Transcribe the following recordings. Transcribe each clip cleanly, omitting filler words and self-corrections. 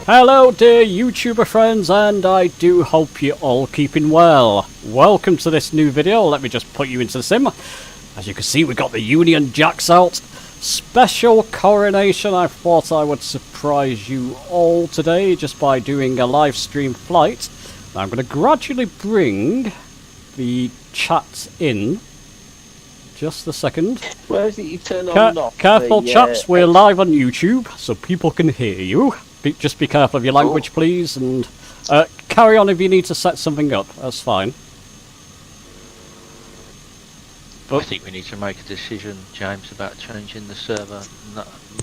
Hello dear YouTuber friends, and I do hope you're all keeping well. Welcome to this new video. Let me just put you into the sim. As you can see, we've got the Union Jacks out. Special Coronation. I thought I would surprise you all today just by doing a live stream flight. Now I'm going to gradually bring the chat in. Just a second. Where is it you turn on and off? Careful chaps, we're live on YouTube, so people can hear you. Just be careful of your language, please, and carry on if you need to set something up. That's fine. I think we need to make a decision, James, about changing the server.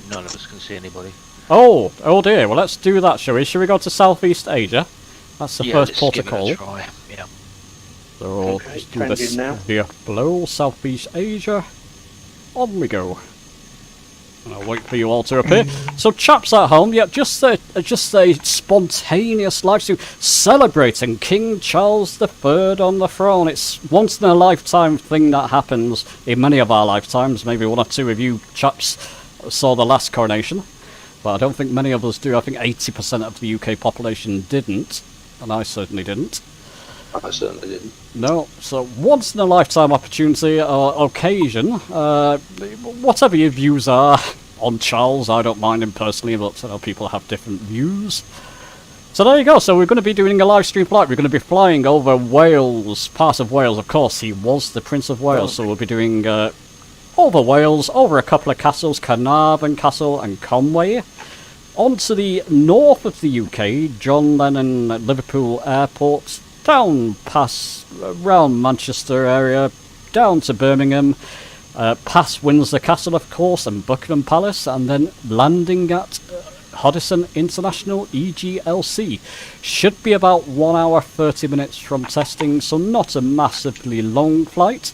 None of us can see anybody. Oh dear. Well, let's do that, shall we? Shall we go to Southeast Asia? That's the first port of call. Yeah. So we'll just do this here below Southeast Asia. On we go. I'll wait for you all to appear. So, chaps at home, yeah, just a spontaneous live stream celebrating King Charles III on the throne. It's once in a lifetime thing that happens in many of our lifetimes. Maybe one or two of you chaps saw the last coronation, but I don't think many of us do. I think 80% of the UK population didn't, and I certainly didn't. I certainly didn't. No, so once in a lifetime opportunity or occasion, whatever your views are on Charles, I don't mind him personally, but I know people have different views. So there you go, so we're going to be doing a live stream flight. We're going to be flying over Wales, part of Wales. Of course, he was the Prince of Wales, so we'll be doing over Wales, over a couple of castles, Carnarvon Castle and Conway. On to the north of the UK, John Lennon Liverpool Airport, down past around Manchester area, down to Birmingham, past Windsor Castle, of course, and Buckingham Palace, and then landing at Huddison International EGLC. Should be about 1 hour 30 minutes from testing, so not a massively long flight.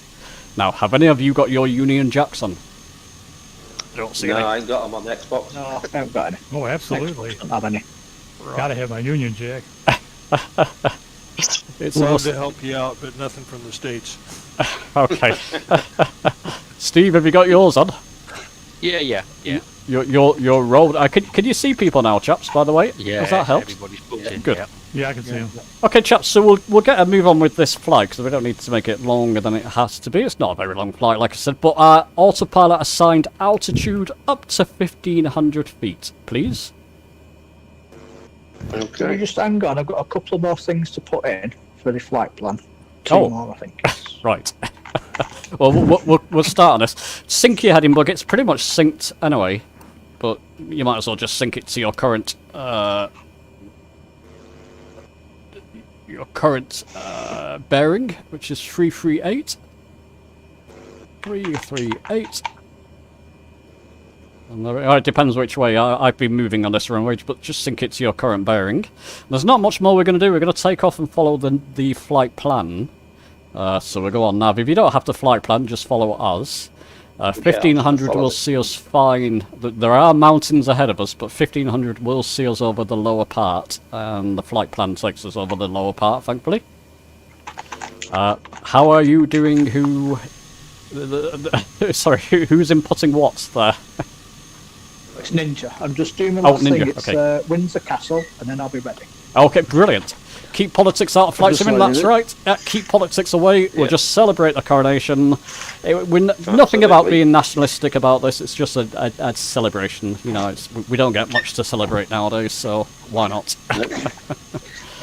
Now, have any of you got your Union Jacks on? I don't see any. I ain't got them on the Xbox. No, I haven't got any. Oh, absolutely. Don't have any. Gotta have my Union Jack. It's love to help you out, but nothing from the States. Okay. Steve, have you got yours on? Yeah. Your road. Can you see people now, chaps? By the way, Yeah. Does that help? Everybody's booked in. Good. Yeah, I can see him. Okay, chaps. So we'll get a move on with this flight because we don't need to make it longer than it has to be. It's not a very long flight, like I said. But our autopilot assigned altitude up to 1,500 feet, please. Can Okay. we just hang on? I've got a couple more things to put in for the flight plan. Two more, I think. Right. Well, we'll start on this. Sync your heading bug. It's pretty much synced anyway, but you might as well just sync it to your current bearing, which is 338. 338. And it depends which way. I've been moving on this runway, but just sync it to your current bearing. There's not much more we're going to do. We're going to take off and follow the flight plan. So we'll go on nav. If you don't have the flight plan, just follow us. 1,500 will see us fine. There are mountains ahead of us, but 1,500 will see us over the lower part, and the flight plan takes us over the lower part, thankfully. How are you doing? Sorry, who's inputting what there? It's Ninja. I'm just doing my last Ninja, thing. It's okay. Windsor Castle, and then I'll be ready. Okay, brilliant. Keep politics out of flight simming, that's right. Keep politics away. We'll just celebrate the coronation. Nothing about being nationalistic about this. It's just a celebration. You know, we don't get much to celebrate nowadays, so why not?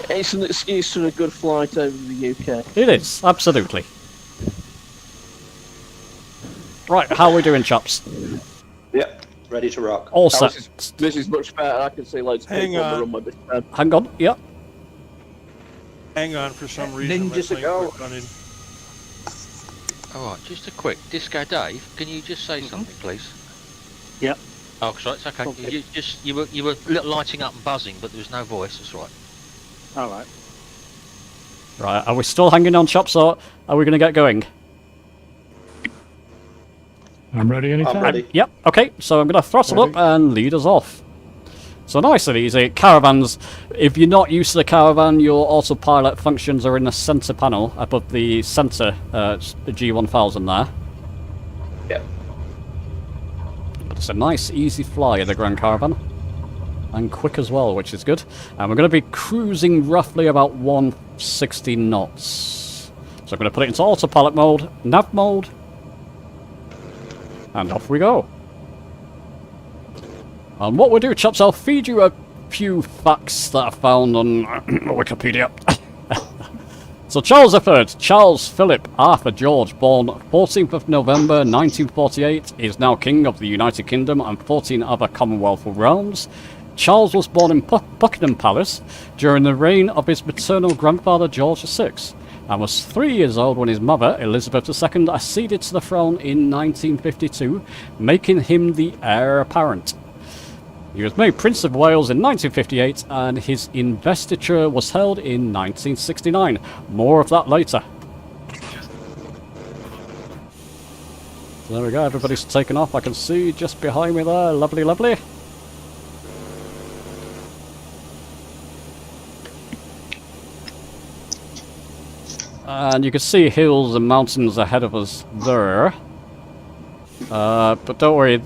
It's an excuse for a good flight over the UK. It is, absolutely. Right, how are we doing, chaps? Yep. Ready to rock. All set. This is much better. I can see loads of people on the runway this time. Hang on, yeah. Hang on, for some reason. Ninjas a go. Alright, just a quick. Disco Dave, can you just say something, please? Yep. Oh, sorry, it's okay. You were lighting up and buzzing, but there was no voice. That's right. Alright. Right, are we still hanging on, chaps, or are we going to get going? I'm ready anytime. I'm ready. Yep, okay, so I'm going to throttle up and lead us off. So nice and easy. Caravans, if you're not used to the caravan, your autopilot functions are in the centre panel above the centre G1000 there. Yep. But it's a nice easy fly in the Grand Caravan. and quick as well, which is good. And we're going to be cruising roughly about 160 knots. So I'm going to put it into autopilot mode, nav mode, and off we go. And what we'll do, chaps, I'll feed you a few facts that I found on Wikipedia. So Charles III, Charles Philip Arthur George, born 14th of November 1948, is now King of the United Kingdom and 14 other Commonwealth realms. Charles was born in Buckingham Palace during the reign of his maternal grandfather George VI, and was 3 years old when his mother, Elizabeth II, acceded to the throne in 1952, making him the heir apparent. He was made Prince of Wales in 1958, and his investiture was held in 1969. More of that later. So there we go, everybody's taken off. I can see just behind me there. Lovely, lovely. And you can see hills and mountains ahead of us there. But don't worry,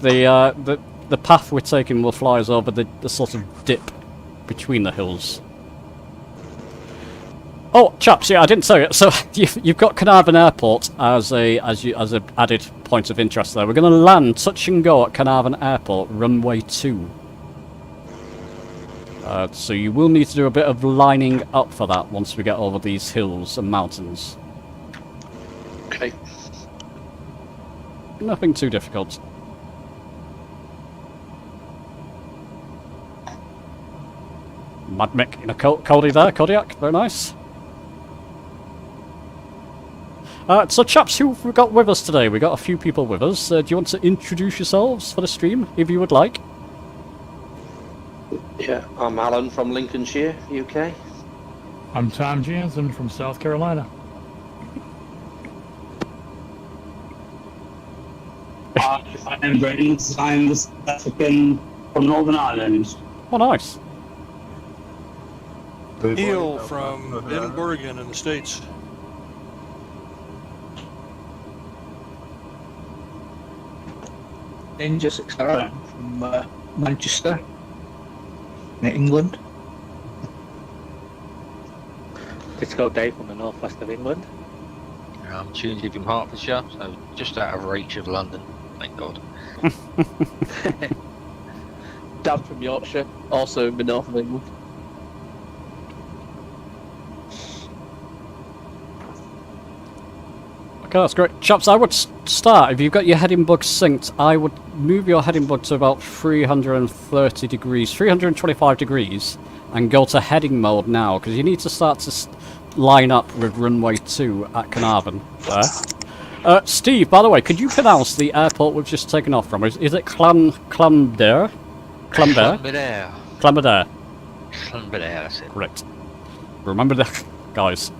the path we're taking will fly us over the sort of dip between the hills. Oh, chaps, yeah, I didn't say it. So you've got Carnarvon Airport as a added point of interest there. We're going to land touch and go at Carnarvon Airport, runway 2. So you will need to do a bit of lining up for that once we get over these hills and mountains. Okay. Nothing too difficult. Mad Mick in a Cody there, Kodiak, very nice. So chaps, who have we got with us today? We got a few people with us. Do you want to introduce yourselves for the stream, if you would like? Yeah, I'm Alan from Lincolnshire, UK. I'm Tom Jansen from South Carolina. I'm Brendan. I'm the South African from Northern Ireland. Oh, nice. Neil from Oregon in the States. Ninja 6R from Manchester, in England. Disco Dave from the northwest of England. I'm Tunesy from Hertfordshire, so just out of reach of London, thank God. Dan from Yorkshire, also in the north of England. Okay, that's great. Chaps, I would start, if you've got your heading bug synced, I would move your heading bug to about 330 degrees, 325 degrees, and go to heading mode now, because you need to start to line up with runway 2 at Carnarvon. There. Steve, by the way, could you pronounce the airport we've just taken off from? Is it Clonbert? Clonbert. Clonbert. Clonbert, that's it. Correct. Remember that, guys.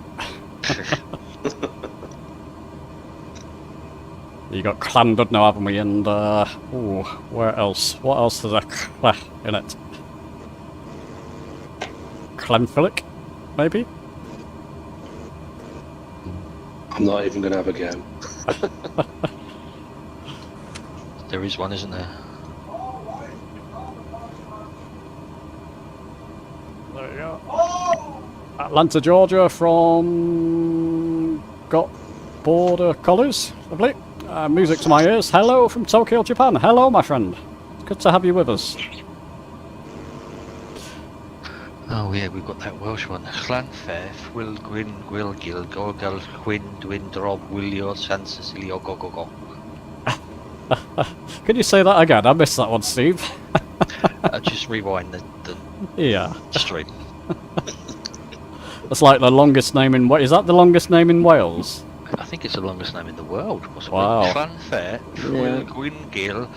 You got Clandud now, haven't we? And, ooh, where else? What else is there in it? Clenfillick, maybe? I'm not even going to have a go. There is one, isn't there? There you go. Atlanta, Georgia from... Got Border Collies. Lovely. Music to my ears. Hello from Tokyo, Japan. Hello, my friend. Good to have you with us. Oh yeah, we've got that Welsh one. Llanfaith, Will Gwyn, Gwyl Gil, Gorgal, Gwyn, Dwin, Drob, Willio, San Cecilio, Go Go Go. Can you say that again? I missed that one, Steve. Just rewind the Yeah. stream. That's like the longest name in... Is that the longest name in Wales? I think it's the longest name in the world, possibly. Wow. Llanfaith, Will Gwyn Gil,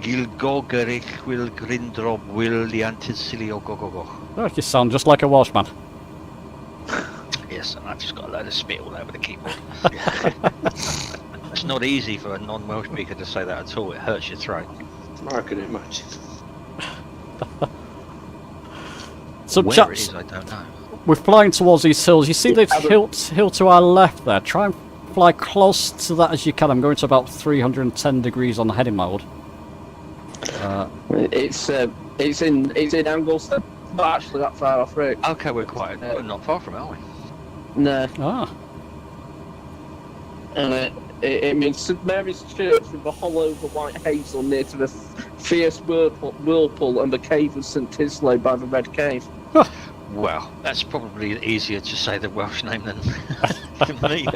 Gil Gogeric, Will Grindrob, Will Lianticilio, Go Go Go. Oh, you sound just like a Welshman. Yes, and I've just got a load of spit all over the keyboard. It's not easy for a non-Welsh speaker to say that at all. It hurts your throat. I can imagine. So, Where chaps, it is, I don't know. we're flying towards these hills. You see this hill to our left there? Try and fly close to that as you can. I'm going to about 310 degrees on the heading mode. It's It's in Angleston. Not actually that far off route. Okay, we're not far from it, are we? No. Ah. And it means St Mary's Church with a hollow over white hazel near to the fierce whirlpool and the cave of St Tislo by the Red Cave. Well, that's probably easier to say the Welsh name than me.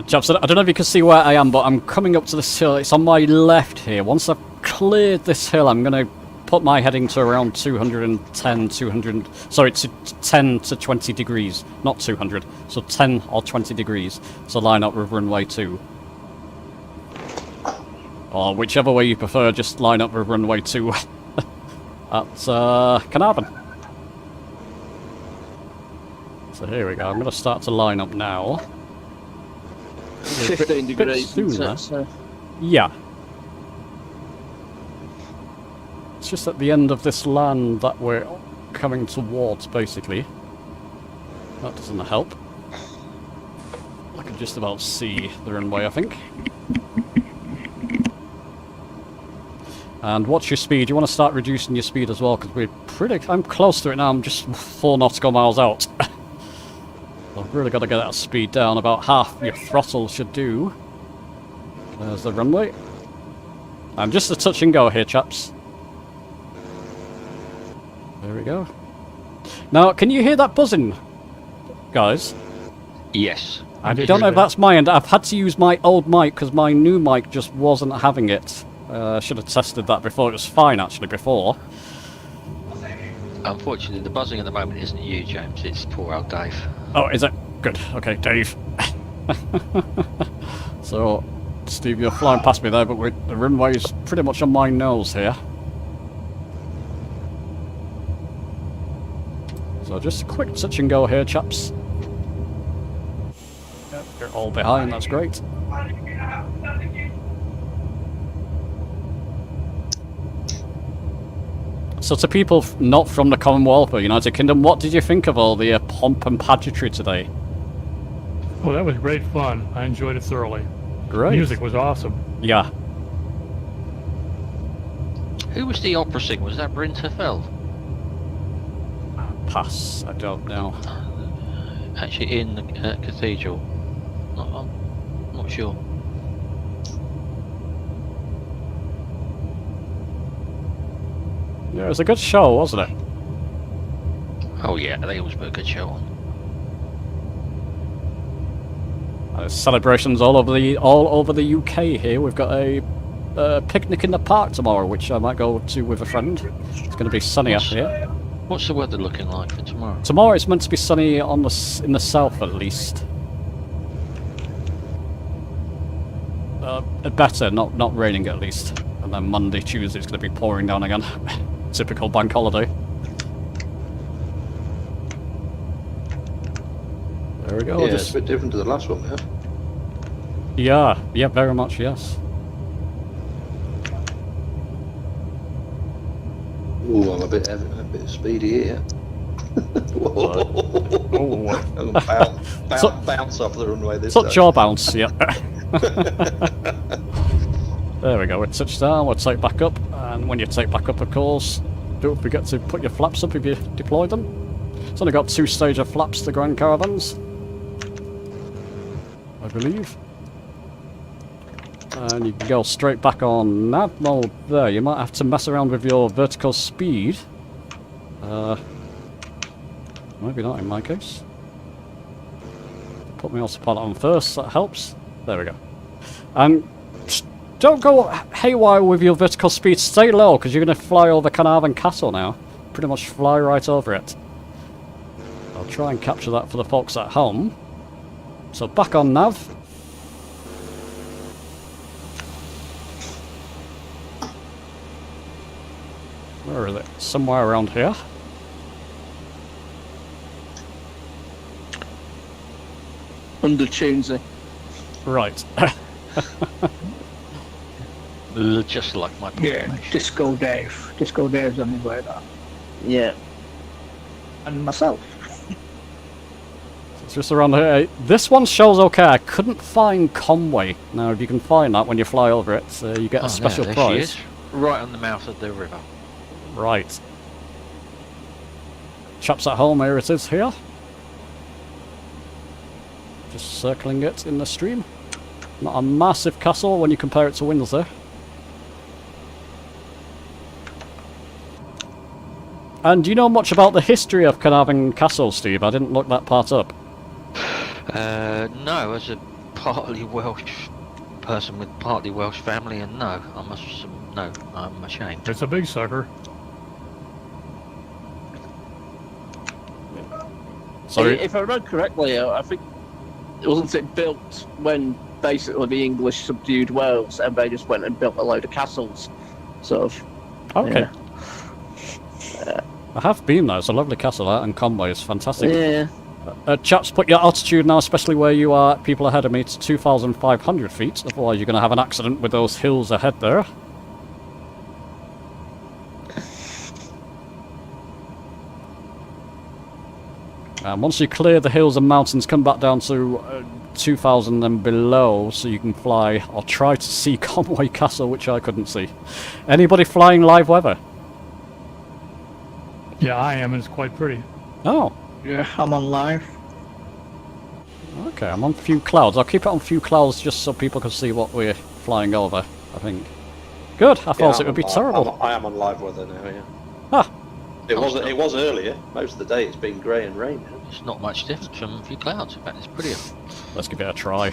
Chaps, I don't know if you can see where I am, but I'm coming up to this hill. It's on my left here. Once I've cleared this hill, I'm going to put my heading to around 10 to 20 degrees. Not 200, so 10 or 20 degrees. So line up with runway 2. Or whichever way you prefer, just line up with runway 2 at Carnarvon. So here we go. I'm going to start to line up now. 15 degrees. Sooner. So. Yeah. It's just at the end of this land that we're coming towards, basically. That doesn't help. I can just about see the runway, I think. And what's your speed? You want to start reducing your speed as well, because I'm close to it now. I'm just 4 nautical miles out. I've really got to get that speed down. About half your throttle should do. There's the runway. I'm just a touch and go here, chaps. There we go. Now, can you hear that buzzing, guys? Yes. I don't know if that's my end. I've had to use my old mic because my new mic just wasn't having it. I should have tested that before. It was fine, actually, before. Unfortunately, the buzzing at the moment isn't you, James. It's poor old Dave. Oh, is it? Good. Okay, Dave. So, Steve, you're flying past me there, but the runway's pretty much on my nose here. So just a quick touch and go here, chaps. Yep, you're all behind, that's great. So to people not from the Commonwealth or United Kingdom, what did you think of all the pomp and pageantry today? Well, that was great fun. I enjoyed it thoroughly. Great. Music was awesome. Yeah. Who was the opera singer? Was that Bryn Terfel? Pass, I don't know. Actually in the cathedral. I'm not sure. Yeah, it was a good show, wasn't it? Oh yeah, they always put a good show on. There's celebrations all over the UK here. We've got a picnic in the park tomorrow, which I might go to with a friend. It's going to be sunny up here. What's the weather looking like for tomorrow? Tomorrow it's meant to be sunny in the south at least. Better, not raining at least. And then Monday, Tuesday it's going to be pouring down again. Typical bank holiday. There we go. Yeah, it's a bit different to the last one, yeah? Yeah, very much, yes. Ooh, I'm a bit speedy here. Whoa. I'm gonna bounce off the runway this time. Touch your bounce, yeah. There we go, we're touched down, we'll take back up, and when you take back up, of course, don't forget to put your flaps up if you deploy them. It's only got 2 stage of flaps, the Grand Caravans, I believe. And you can go straight back on nav mode there. You might have to mess around with your vertical speed. Maybe not in my case. Put my autopilot on first, that helps. There we go. And don't go haywire with your vertical speed. Stay low, because you're going to fly over Carnarvon Castle now. Pretty much fly right over it. I'll try and capture that for the folks at home. So back on nav. Where is it? Somewhere around here. Under Tunesy. Right. Just like my Yeah, Disco Dave. Disco Dave's on his way there. Yeah. And myself. It's just around here. This one shows okay. I couldn't find Conway. Now, if you can find that when you fly over it, you get a special there prize. she is, right on the mouth of the river. Right. Chaps at home, here it is here. Just circling it in the stream. Not a massive castle when you compare it to Windsor. And do you know much about the history of Carnarvon Castle, Steve? I didn't look that part up. No, as a partly Welsh person with partly Welsh family, and no, I'm ashamed. It's a big sucker. Sorry. If I remember correctly, I think wasn't it built when basically the English subdued Wales and they just went and built a load of castles, sort of. Okay. Yeah. I have been there. It's a lovely castle, that, and Conway is fantastic. Yeah. Chaps, put your altitude now, especially where you are, people ahead of me, to 2,500 feet. Otherwise, you're going to have an accident with those hills ahead there. And once you clear the hills and mountains, come back down to 2,000 and below, so you can fly or try to see Conway Castle, which I couldn't see. Anybody flying live weather? Yeah, I am, and it's quite pretty. Oh. Yeah, I'm on live. Okay, I'm on few clouds. I'll keep it on few clouds just so people can see what we're flying over, I think. Good, I thought it would be terrible. I am on live weather now, yeah. Ah. It was earlier. Most of the day it's been grey and rainy. It's not much different from a few clouds. In fact, it's prettier. Let's give it a try.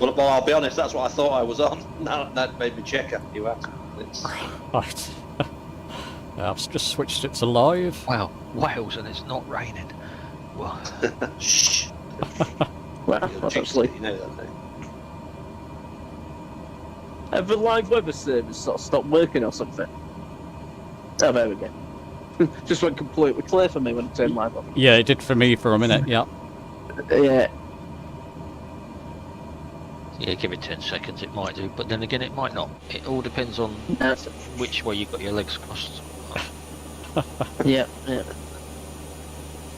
Well, I'll be honest, that's what I thought I was on. Now that made me check it. You have. Right. Yeah, I've just switched it to live. Wow, Wales, and it's not raining. Well, shh. Well, that's actually. You know that, don't you? Have the live weather service sort of stopped working or something? Oh, there we go. Just went completely clear for me when it turned live on. Yeah, it did for me for a minute, yeah. Yeah. yeah, give it 10 seconds, it might do, but then again, it might not. It all depends on which way you've got your legs crossed. Yeah.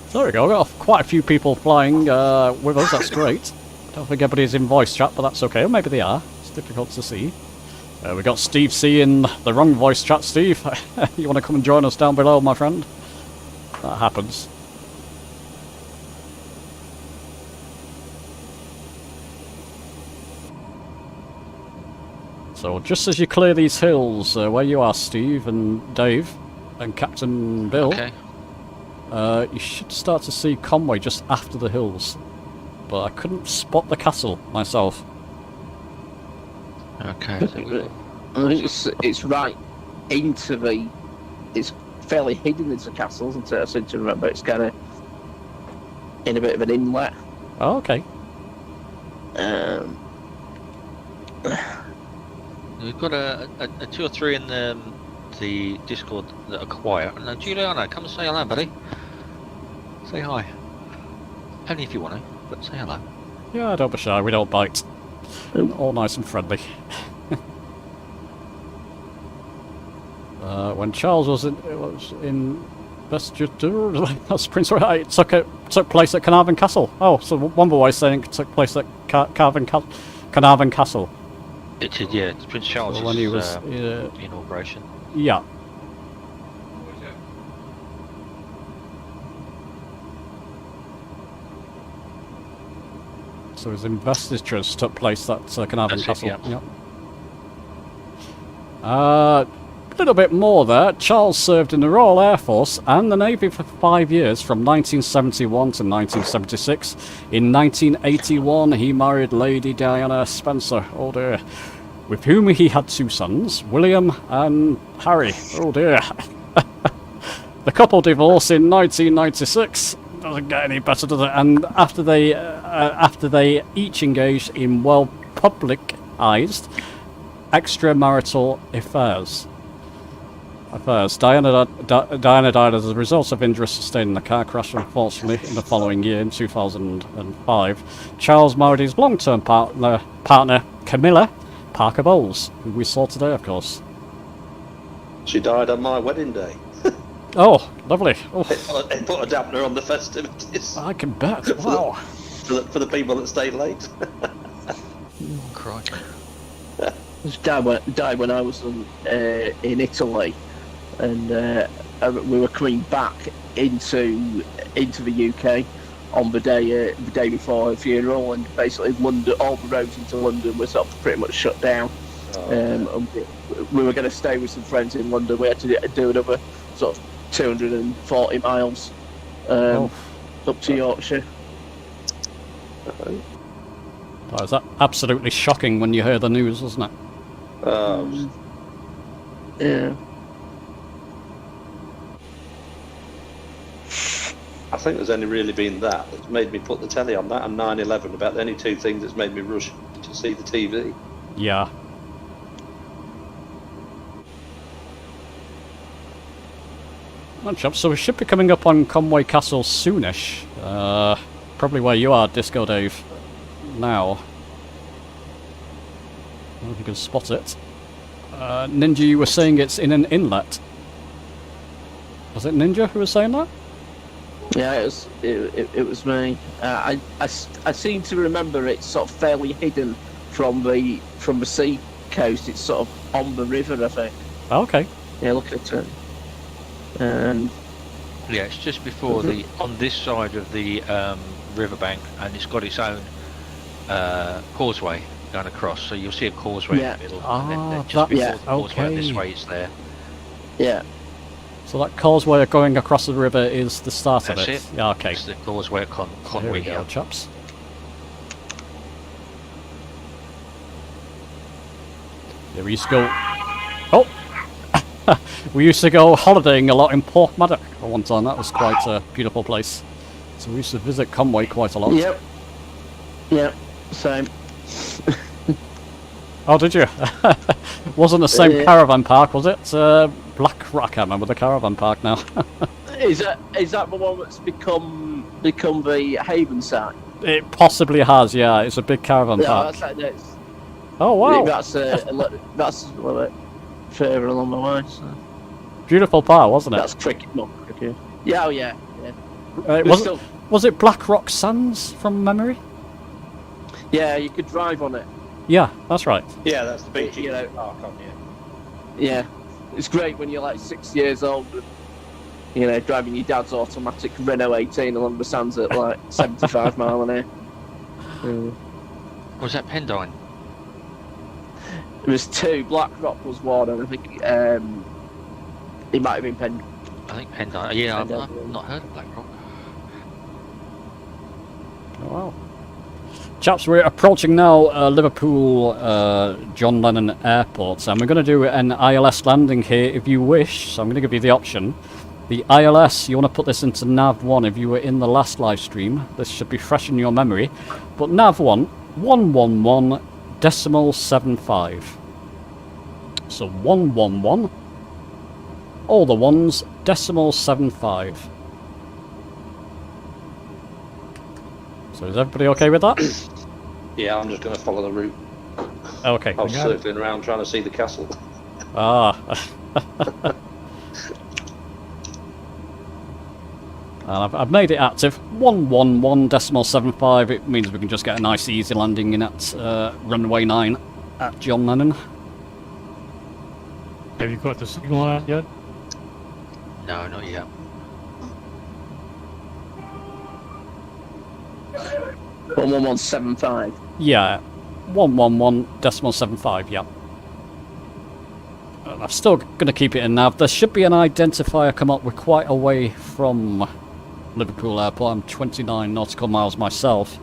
So there we go, we've got quite a few people flying with us, that's great. I don't think everybody's in voice chat, but that's okay, or maybe they are. It's difficult to see. We got Steve C in the wrong voice chat. Steve, you want to come and join us down below, my friend? That happens. So just as you clear these hills, where you are, Steve and Dave and Captain Bill, Okay. you should start to see Conway just after the hills. But I couldn't spot the castle myself. Okay. I think it's right into the. It's fairly hidden into the castle, isn't it? I seem to remember it's kind of in a bit of an inlet. Oh, okay. We've got a 2 or 3 in the Discord that are quiet. No, Giuliano, come and say hello, buddy. Say hi. Only if you want to, but say hello. Yeah, don't be shy, we don't bite. All nice and friendly. When Charles was in Westchester, that's Prince Roy, it took place at Carnarvon Castle. Oh, so one boy saying it took place at Carnarvon Castle. It did, yeah. It's Prince Charles' when he was inauguration. Yeah. So his investitures took place at Carnarvon Castle. Yeah. A little bit more there. Charles served in the Royal Air Force and the Navy for 5 years, from 1971 to 1976. In 1981, he married Lady Diana Spencer, oh dear, with whom he had 2 sons, William and Harry, oh dear. The couple divorced in 1996. Doesn't get any better, does it? And after they each engaged in well publicized extramarital affairs. Diana died as a result of injuries sustained in a car crash, unfortunately, in the following year, in 2005. Charles married his long-term partner, Camilla Parker Bowles, who we saw today, of course. She died on my wedding day. Oh, lovely. Oh. It put a dampener on the festivities. I can bet. Wow. for the people that stayed late. Crikey. His dad died when I was in Italy, and we were coming back into the UK on the day before her funeral, and basically London, all the roads into London were sort of pretty much shut down. And we were going to stay with some friends in London. We had to do another sort of 240 miles up to Yorkshire. That was absolutely shocking when you heard the news, wasn't it? Yeah. I think there's only really been that's made me put the telly on, that and 9/11, about the only two things that's made me rush to see the TV. Yeah. So we should be coming up on Conway Castle soonish. Probably where you are, Disco Dave, now. I don't know if you can spot it. Ninja, you were saying it's in an inlet. Was it Ninja who was saying that? Yeah, it was me. I seem to remember it's sort of fairly hidden from the sea coast. It's sort of on the river, I think. Oh, okay. Yeah, look at it. Yeah, it's just before on this side of the riverbank, and it's got its own causeway going across. So you'll see a causeway in the middle, and then just before the causeway this way, it's there. Yeah. So that causeway going across the river is the start of it? That's it. Yeah, okay. It's the causeway at Conway Here we go, here. chaps. Yeah, we used to go... Oh! We used to go holidaying a lot in Portmaddock at one time. That was quite a beautiful place. So we used to visit Conway quite a lot. Yep. Yep. Same. Oh, did you? Wasn't the same caravan park, was it? Black Rock, I can't remember the caravan park now. Is that the one that's become the Haven site? It possibly has, yeah. It's a big caravan park. Oh, wow. That's a little bit further along the way. So. Beautiful park, wasn't it? That's cricket, not cricket. Yeah, oh yeah. Was it Black Rock Sands from memory? Yeah, you could drive on it. Yeah, that's right. Yeah, that's the big park on you. Yeah, it's great when you're like 6 years old and, driving your dad's automatic Renault 18 along the sands at like 75 mile an hour. Was that Pendine? There was two. Black Rock was one, and I think it might have been Pendine. I think Pendine. Yeah, I've not heard of Black Rock. Oh, wow. Chaps, we're approaching now Liverpool John Lennon Airport, and we're going to do an ILS landing here if you wish, so I'm going to give you the option. The ILS, you want to put this into nav1 if you were in the last live stream. This should be fresh in your memory. But nav1, 111.75. So 111, all the ones, .75. So is everybody okay with that? Yeah, I'm just going to follow the route. Okay. I was circling around trying to see the castle. Ah. And I've made it active. 111.75. It means we can just get a nice easy landing in at runway 9 at John Lennon. Have you got the signal out yet? No, not yet. 111.75. Yeah, 111.75, yeah. And I'm still going to keep it in nav. There should be an identifier come up. We're quite away from Liverpool Airport. I'm 29 nautical miles myself.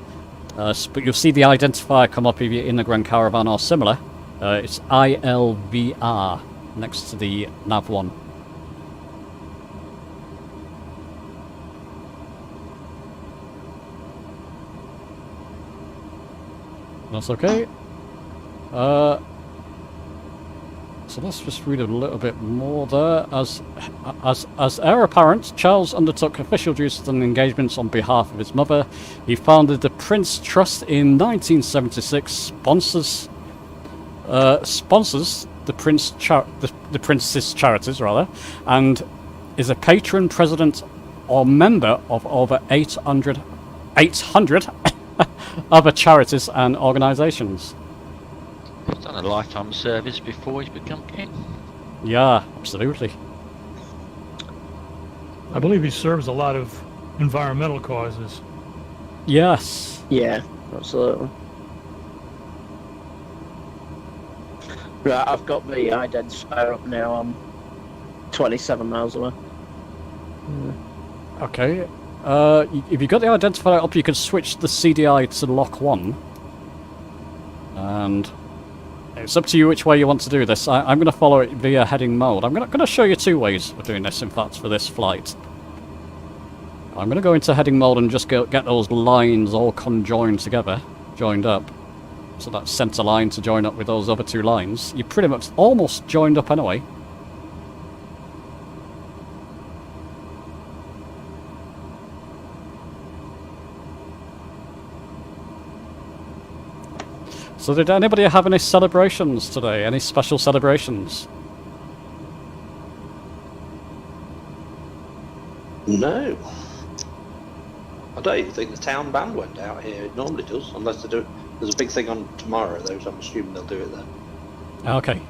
But you'll see the identifier come up if you're in the Grand Caravan or similar. It's ILVR next to the nav 1. That's okay. So let's just read a little bit more there. As heir apparent, Charles undertook official duties and engagements on behalf of his mother. He founded the Prince Trust in 1976. Sponsors the Prince's charities rather, and is a patron, president, or member of over 800 other charities and organisations. He's done a lifetime service before he's become king. Yeah, absolutely. I believe he serves a lot of environmental causes. Yes. Yeah, absolutely. Right, I've got the identifier up now. I'm 27 miles away. Okay. If you've got the identifier up, you can switch the CDI to lock 1. And it's up to you which way you want to do this. I'm going to follow it via heading mode. I'm going to show you 2 ways of doing this, in fact, for this flight. I'm going to go into heading mode and just get those lines all conjoined together, joined up. So that centre line to join up with those other 2 lines. You're pretty much almost joined up anyway. So did anybody have any celebrations today? Any special celebrations? No. I don't even think the town band went out here. It normally does, unless they do. There's a big thing on tomorrow, though, so I'm assuming they'll do it then. Okay.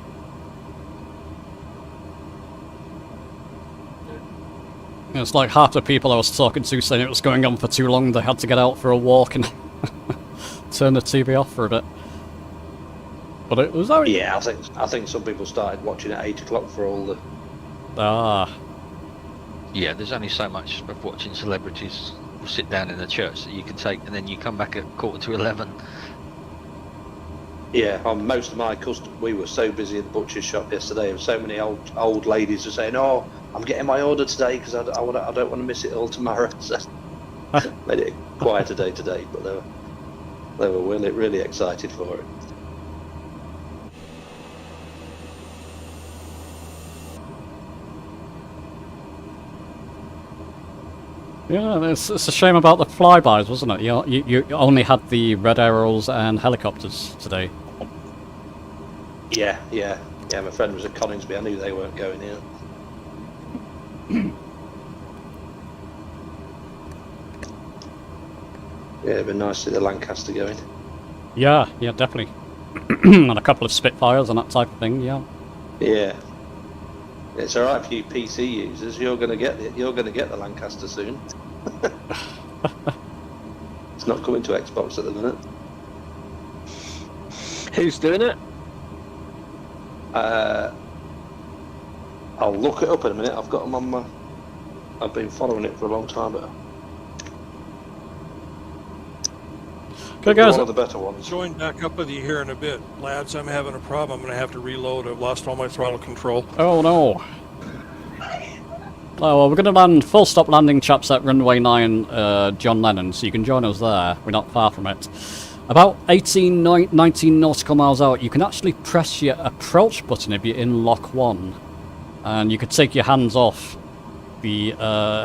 It's like half the people I was talking to saying it was going on for too long, they had to get out for a walk and turn the TV off for a bit. But it was only... Yeah, I think some people started watching at 8 o'clock for all the... Ah. Yeah, there's only so much of watching celebrities sit down in the church that you can take, and then you come back at 11:15. Yeah, on most of my customers, we were so busy at the butcher's shop yesterday, and so many old ladies were saying, "Oh, I'm getting my order today because I don't want to miss it all tomorrow." So made it a quieter day today, but they were really excited for it. Yeah, it's a shame about the flybys, wasn't it? You only had the red arrows and helicopters today. Yeah. My friend was at Coningsby. I knew they weren't going in. Yeah, it'd been nice to see the Lancaster going. Yeah, definitely. And a couple of Spitfires and that type of thing. Yeah. Yeah. It's all right for you PC users. You're going to get the Lancaster soon. It's not coming to Xbox at the minute. Who's doing it? I'll look it up in a minute. I've got them on my... I've been following it for a long time, but... Okay, guys. One of the better ones. Join back up with you here in a bit. Lads, I'm having a problem. I'm going to have to reload. I've lost all my throttle control. Oh no. Oh, well, we're going to land full stop landing, chaps, at runway 9 John Lennon, so you can join us there. We're not far from it. About 19 nautical miles out, you can actually press your approach button if you're in lock 1. And you could take your hands off the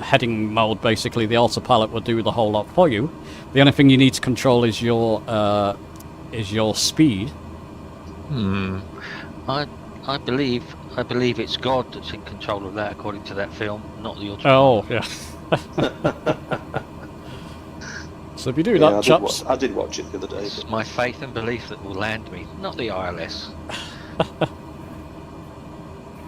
heading mode, basically. The autopilot will do the whole lot for you. The only thing you need to control is your speed. I believe it's God that's in control of that, according to that film, not the autopilot. Oh, yeah. So if you do that, chaps... I did watch it the other day. It's my faith and belief that will land me, not the ILS.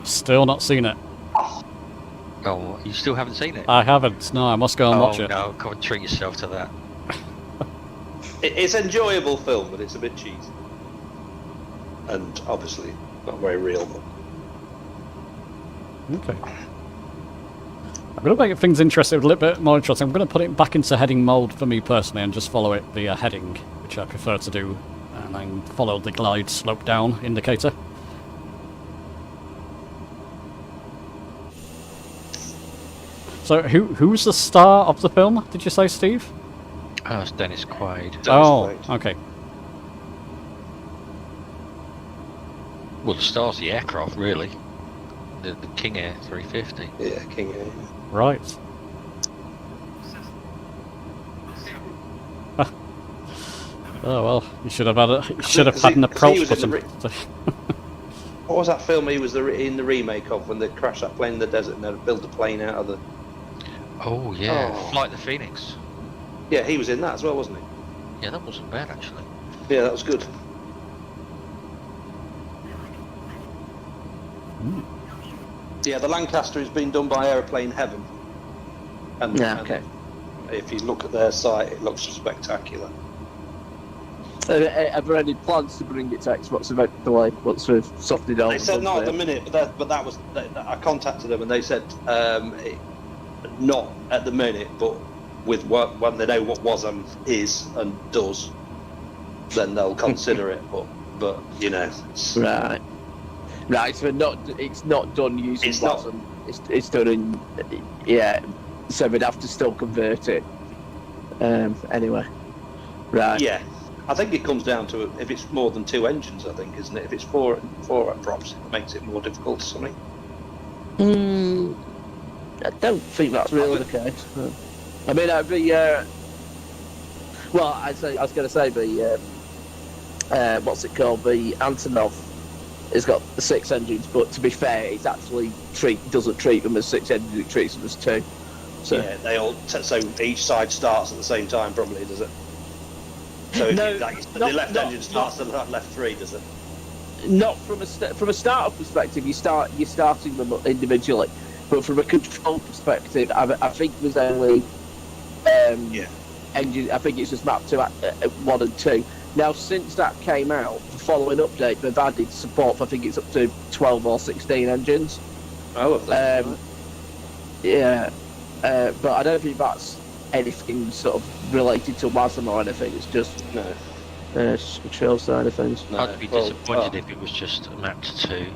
Still not seen it. Oh, you still haven't seen it? I haven't. No, I must go and watch it. Oh no, come and treat yourself to that. It's an enjoyable film, but it's a bit cheesy. And obviously not very real. Okay. I'm going to make things interesting, a little bit more interesting. I'm going to put it back into heading mode for me personally and just follow it via heading, which I prefer to do. And then follow the glide slope down indicator. So who's the star of the film, did you say, Steve? Oh, it's Dennis Quaid. Okay. Well, the star's the aircraft, really. The King Air 350. Yeah, King Air. Right. Oh well, you should have had an approach button. What was that film he was in the remake of when they crashed that plane in the desert and they built a plane out of the... Oh yeah, Flight the Phoenix. Yeah, he was in that as well, wasn't he? Yeah, that wasn't bad actually. Yeah, that was good. Yeah, the Lancaster has been done by Aeroplane Heaven. And, Yeah, okay. and if you look at their site, it looks spectacular. Are there any plans to bring it to Xbox eventually once we've softened it out? They said not at the minute, but that was. I contacted them and they said not at the minute, but with when they know what WASM is and does, then they'll consider it. But you know, Right. So it's not done using It's not. WASM. It's done in So we'd have to still convert it. Anyway. Right. yeah, I think it comes down to if it's more than 2 engines. I think, isn't it? If it's four props, it makes it more difficult or something. I don't think that's really the case. I mean, I'd be. Well, I was going to say the. What's it called? The Antonov has got 6 engines, but to be fair, it actually doesn't treat them as 6 engines; it treats them as 2. So Yeah, they all. So each side starts at the same time, probably, does it? So if No, the left engine starts at the left 3, does it? not from a startup perspective, you're starting them individually, but from a control perspective, I think there's only engine. I think it's just mapped to 1 and 2. Now, since that came out, the following update, they've added support for, I think it's up to 12 or 16 engines. Oh, have they? Yeah, but I don't think that's anything sort of related to WASM or anything. It's just No. control side of things. No. I'd be disappointed if it was just mapped to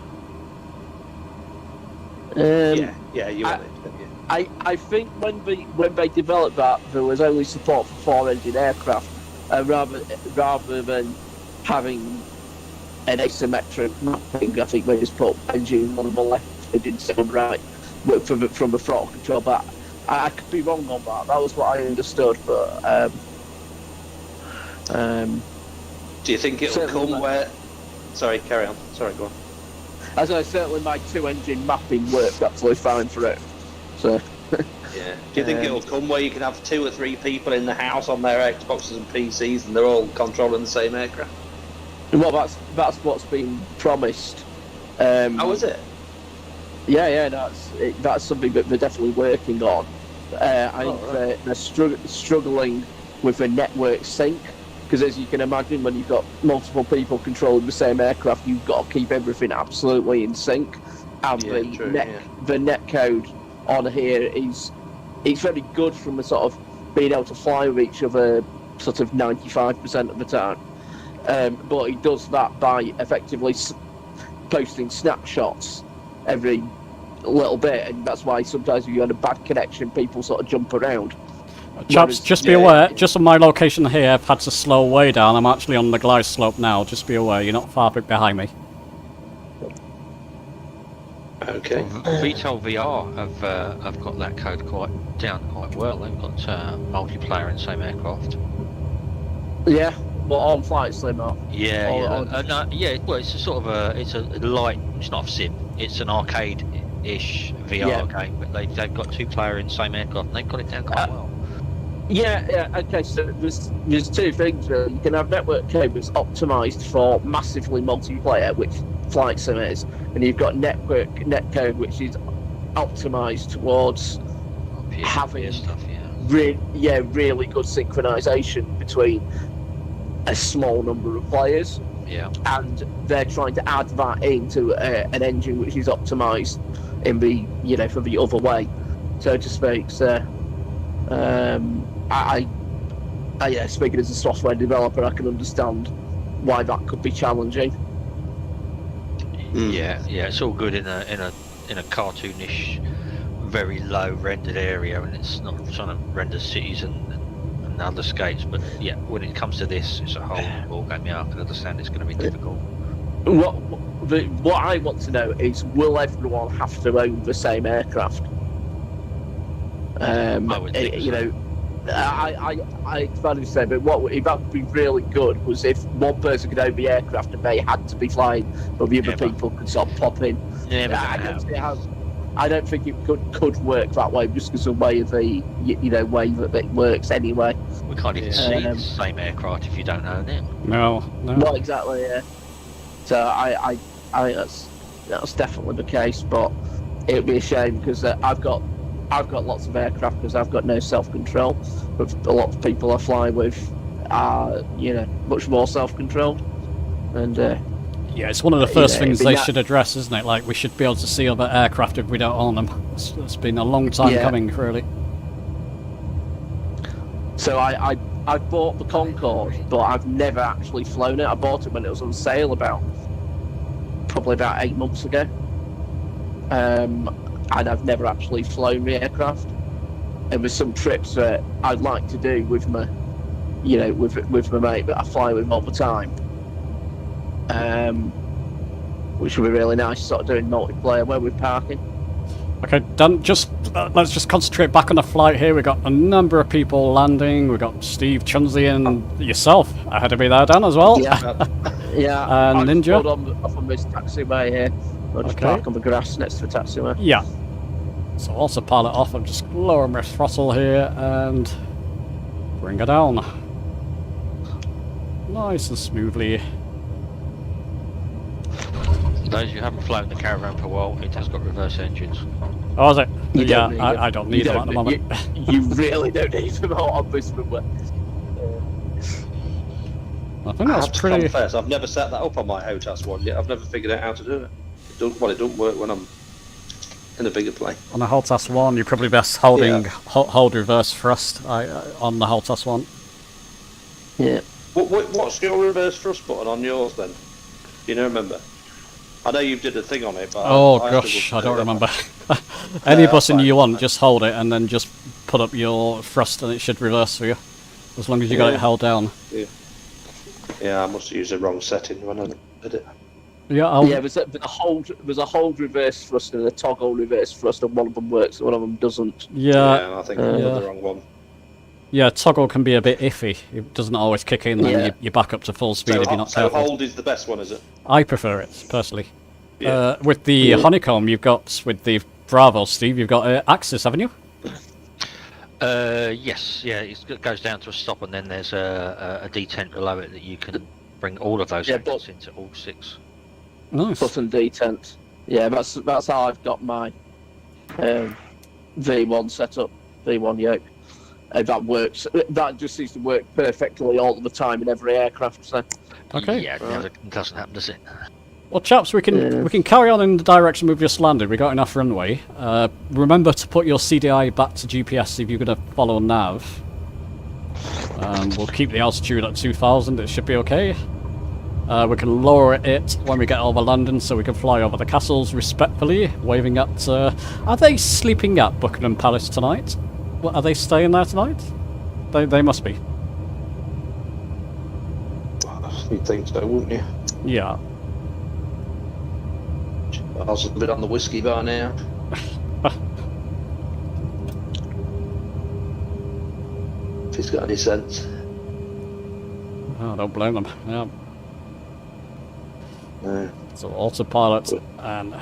2. Yeah, you want it. Yeah. I think when they developed that, there was only support for 4-engine aircraft, rather than having an asymmetric mapping. I think they just put engine on the left, engine on the right, from the throttle control. But I could be wrong on that. That was what I understood. But Do you think it'll come where? Sorry, carry on. Sorry, go on. as I certainly my 2-engine mapping worked absolutely fine for it. So. Yeah. Do you think it'll come where you can have 2 or 3 people in the house on their Xboxes and PCs, and they're all controlling the same aircraft? Well, that's what's been promised. How is it? Yeah, that's something that they're definitely working on. I think they're struggling with the network sync, because as you can imagine, when you've got multiple people controlling the same aircraft, you've got to keep everything absolutely in sync. And the net code on here it's very good from a sort of being able to fly with each other sort of 95% of the time. But it does that by effectively posting snapshots every little bit, and that's why sometimes if you had a bad connection, people sort of jump around. Chaps, just be aware, just on my location here, I've had to slow way down. I'm actually on the glide slope now, just be aware, you're not far behind me. Okay. VTOL VR have got that code down quite well. They've got multiplayer in the same aircraft. Yeah, but on Flight Sim up. Yeah. Well, it's a sort of it's a light. It's not a sim. It's an arcade-ish VR game, but they've got 2-player in the same aircraft, and they've got it down quite well. Yeah. Okay, so there's 2 things really. You can have network code that's optimised for massively multiplayer, which Flight Sim is, and you've got netcode which is optimised towards having stuff. really good synchronisation between a small number of players. Yeah. And they're trying to add that into an engine which is optimised in the for the other way, so to speak. So, speaking as a software developer, I can understand why that could be challenging. Yeah, it's all good in a cartoonish, very low rendered area, and it's not trying to render cities and other scapes. But yeah, when it comes to this, it's a whole ball game. Yeah, I can understand it's going to be difficult. What I want to know is, will everyone have to own the same aircraft? I would think so. It's bad to say, but that would be really good was if one person could own the aircraft and they had to be flying, but the other people could sort of pop in. Yeah, I don't see how. I don't think it could work that way, just because of the way way that it works anyway. We can't even see the same aircraft if you don't own it. No. Well, exactly, yeah. So I that's definitely the case, but it would be a shame because I've got lots of aircraft because I've got no self-control, but a lot of people I fly with are much more self-controlled, and yeah, it's one of the first things they should address, isn't it? Like, we should be able to see other aircraft if we don't own them. It's been a long time coming, really. So I bought the Concorde, but I've never actually flown it. I bought it when it was on sale probably about 8 months ago, and I've never actually flown the aircraft. And there's some trips that I'd like to do with my, with my mate that I fly with all the time. Which would be really nice, sort of doing multiplayer where we're parking. Okay, Dan, let's just concentrate back on the flight here. We've got a number of people landing. We've got Steve, Chunsley, and yourself ahead of me there, Dan, as well. Yeah, and Ninja. Off on this taxiway here. I'll just park on the grass next to the taxiway. Yeah. So also pilot off. I'm just lowering my throttle here and bring her down. Nice and smoothly. Those who haven't flown the Caravan for a while, it has got reverse engines. Oh, is it? Yeah, I don't need them at the moment. You really don't need them on this one. I think that's pretty... confess, I've never set that up on my HOTAS one yet. I've never figured out how to do it. It doesn't work when I'm in a bigger plane. On the HOTAS one, you're probably best holding hold reverse thrust on the HOTAS one. Yeah. What's your reverse thrust button on yours then? Do you remember? I know you did a thing on it, but I don't remember. Any button you want, just hold it and then just put up your thrust and it should reverse for you. As long as you got it held down. Yeah, I must have used the wrong setting when I did it. Yeah, there's a hold reverse thrust and a toggle reverse thrust, and one of them works and one of them doesn't. Yeah, I think I did the wrong one. Yeah, toggle can be a bit iffy. It doesn't always kick in, then you back up to full speed if you're not careful. So hold is the best one, is it? I prefer it, personally. Yeah. With the honeycomb you've got, with the Bravo, Steve, you've got Axis, haven't you? Yes, yeah, it goes down to a stop and then there's a detent below it that you can bring all of those engines into all 6. Nice. Button detent. Yeah, that's how I've got my V1 set up, V1 yoke. That works. That just seems to work perfectly all the time in every aircraft. So. Okay. Yeah, it doesn't happen, does it? Well, chaps, we can carry on in the direction we've just landed. We got enough runway. Remember to put your CDI back to GPS if you're going to follow nav. We'll keep the altitude at 2,000. It should be okay. We can lower it when we get over London, so we can fly over the castles respectfully, waving at. Are they sleeping at Buckingham Palace tonight? Are they staying there tonight? They must be. You'd think so, wouldn't you? Yeah. I was a bit on the whiskey bar now. If he's got any sense. Oh, don't blame them. Yeah. No. So autopilot and.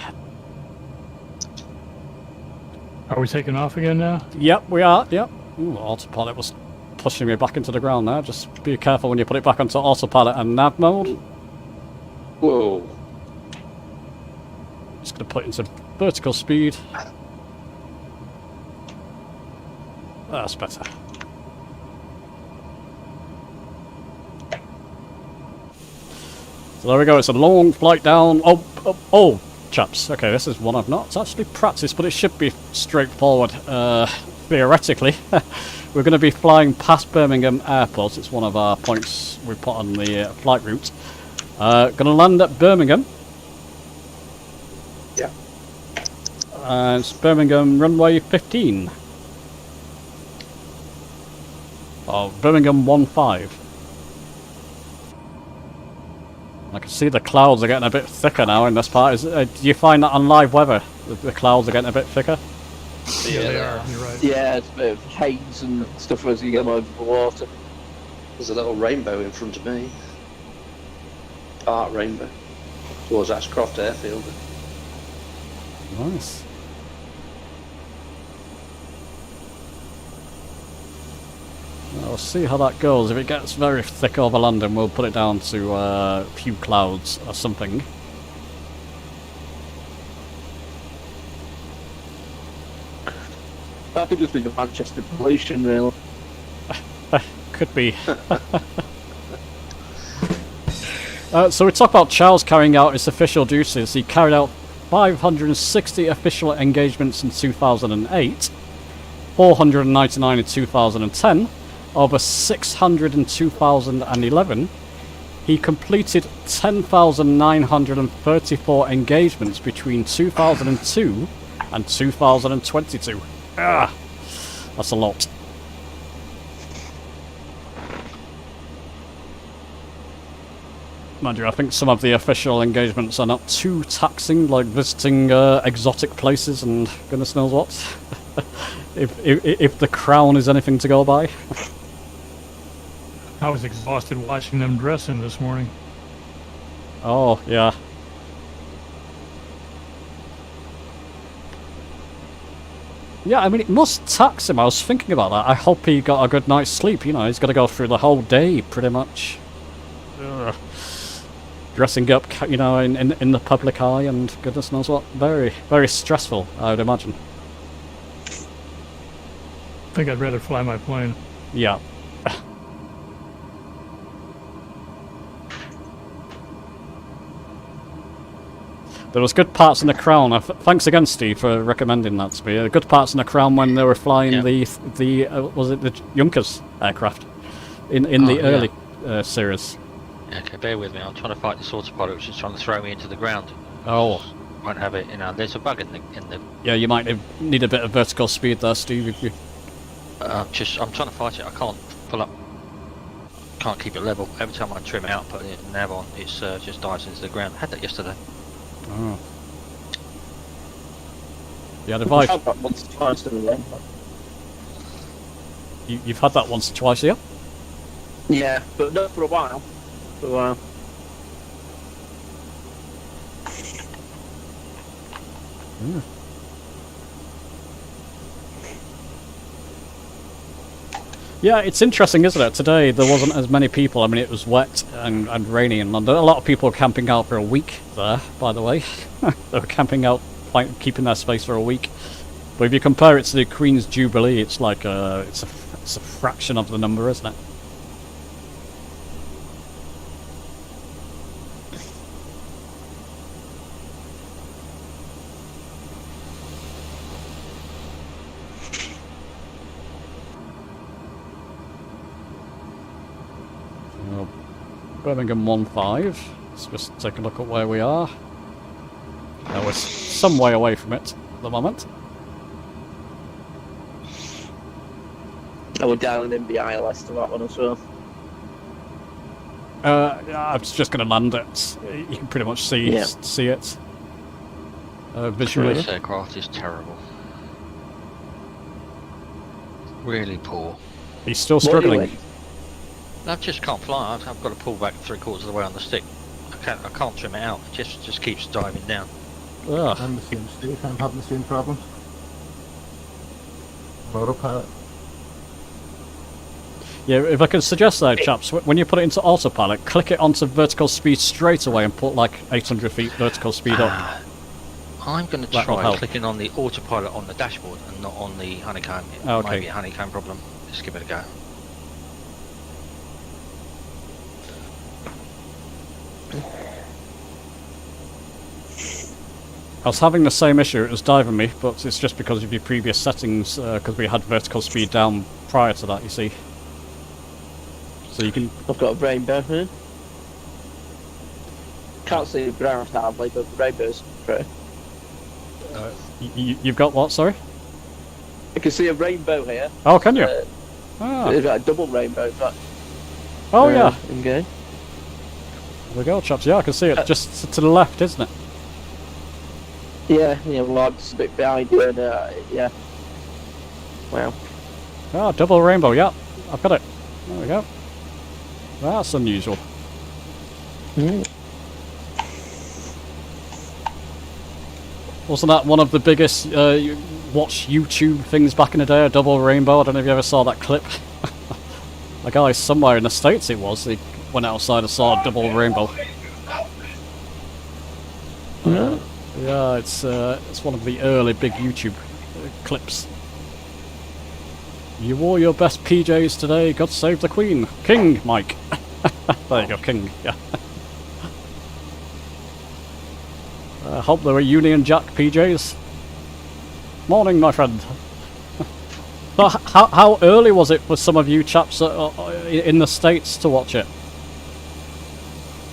Are we taking off again now? Yep, we are. Yep. Ooh, autopilot was pushing me back into the ground now. Just be careful when you put it back onto autopilot and nav mode. Whoa. Just going to put it into vertical speed. That's better. So there we go. It's a long flight down. Oh, chaps. Okay, this is one I've not actually practiced, but it should be straightforward. Theoretically, we're going to be flying past Birmingham Airport. It's one of our points we put on the flight route. Going to land at Birmingham. Yeah. It's Birmingham runway 15. Oh, Birmingham 15. I can see the clouds are getting a bit thicker now in this part. Do you find that on live weather? The clouds are getting a bit thicker? Yeah, they are. You're right. Yeah, it's a bit of haze and stuff as you get over the water. There's a little rainbow in front of me. Art rainbow. Towards Ashcroft Airfield. Nice. We'll see how that goes. If it gets very thick over London, we'll put it down to a few clouds or something. That could just be the Manchester pollution, really. Could be. So we talk about Charles carrying out his official duties. He carried out 560 official engagements in 2008, 499 in 2010, over 600 in 2011. He completed 10,934 engagements between 2002 and 2022. Ah, that's a lot. Mind you, I think some of the official engagements are not too taxing, like visiting exotic places and goodness knows what. if the crown is anything to go by. I was exhausted watching them dressing this morning. Oh, yeah. Yeah, I mean, it must tax him. I was thinking about that. I hope he got a good night's sleep. You know, he's got to go through the whole day, pretty much. Ugh. Dressing up, you know, in the public eye and goodness knows what. Very, very stressful, I would imagine. I think I'd rather fly my plane. Yeah. There was good parts in the Crown. Thanks again, Steve, for recommending that to me. Good parts in the Crown when they were flying the was it the Junkers aircraft in the early series. Okay, bear with me. I'm trying to fight this autopilot, which is trying to throw me into the ground. Oh. Won't have it. You know, there's a bug in the. Yeah, you might need a bit of vertical speed there, Steve. If you. I'm trying to fight it. I can't pull up. Can't keep it level. Every time I trim it out, put it nav on, it's just dives into the ground. I had that yesterday. Oh. Yeah, the Vive. I've had that once or twice in a row. You've had that once or twice, yeah? Yeah, but not for a while. For a while. Mm. Yeah, it's interesting, isn't it? Today there wasn't as many people. I mean, it was wet and rainy in London. A lot of people were camping out for a week there, by the way. They were camping out, keeping their space for a week. But if you compare it to the Queen's Jubilee, it's like it's a fraction of the number, isn't it? Birmingham 1-5. Let's just take a look at where we are. We're some way away from it at the moment. I would dial in the ILS to that one as well. I was just going to land it. You can pretty much see it visually. This aircraft is terrible. Really poor. He's still struggling. I just can't fly. I've got to pull back 3/4 of the way on the stick. I can't trim it out. It just keeps diving down. Ugh. I'm the same, Steve. I'm having the same problem. Autopilot. Yeah, if I could suggest though, chaps, when you put it into autopilot, click it onto vertical speed straight away and put like 800 feet vertical speed up. I'm going to try clicking on the autopilot on the dashboard and not on the honeycomb. It might be a honeycomb problem. Just give it a go. I was having the same issue, it was diving me, but it's just because of your previous settings, because we had vertical speed down prior to that, you see. So you can... I've got a rainbow here. Can't see the ground hardly, but the rainbow's pretty. You've got what, sorry? I can see a rainbow here. Oh, can you? It's like a double rainbow, but... Oh, yeah. Okay. There we go, chaps. Yeah, I can see it just to the left, isn't it? Yeah, well, I'm just a bit behind you, and yeah. Wow. Ah, double rainbow, yeah. I've got it. There we go. That's unusual. Wasn't that one of the biggest watch YouTube things back in the day, a double rainbow? I don't know if you ever saw that clip. A guy somewhere in the States it was, he went outside and saw a double rainbow. Yeah, it's one of the early big YouTube clips. You wore your best PJs today, God save the Queen. King, Mike. There you go, King, yeah. Hope they were Union Jack PJs. Morning, my friend. So how early was it for some of you chaps in the States to watch it?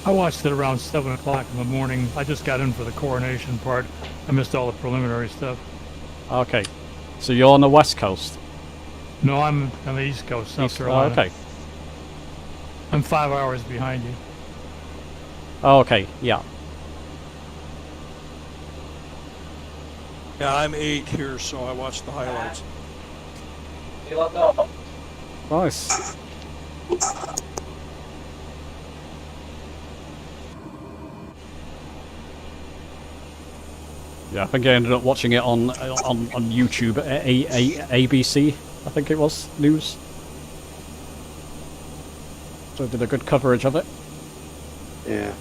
I watched it around 7 o'clock in the morning. I just got in for the coronation part. I missed all the preliminary stuff. Okay. So you're on the West Coast? No, I'm on the East Coast, South Carolina. Okay. I'm 5 hours behind you. Okay, yeah. Yeah, I'm 8 here, so I watched the highlights. Nice. Yeah, I think I ended up watching it on YouTube, ABC, I think it was, news. So did a good coverage of it. Yeah.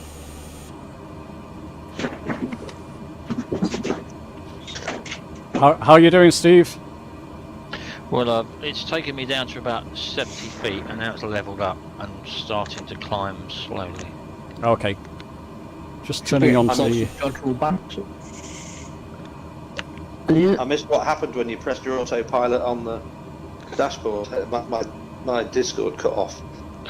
How are you doing, Steve? Well, it's taken me down to about 70 feet, and now it's leveled up and starting to climb slowly. Okay. Just turning on to the... I missed what happened when you pressed your autopilot on the dashboard. My Discord cut off.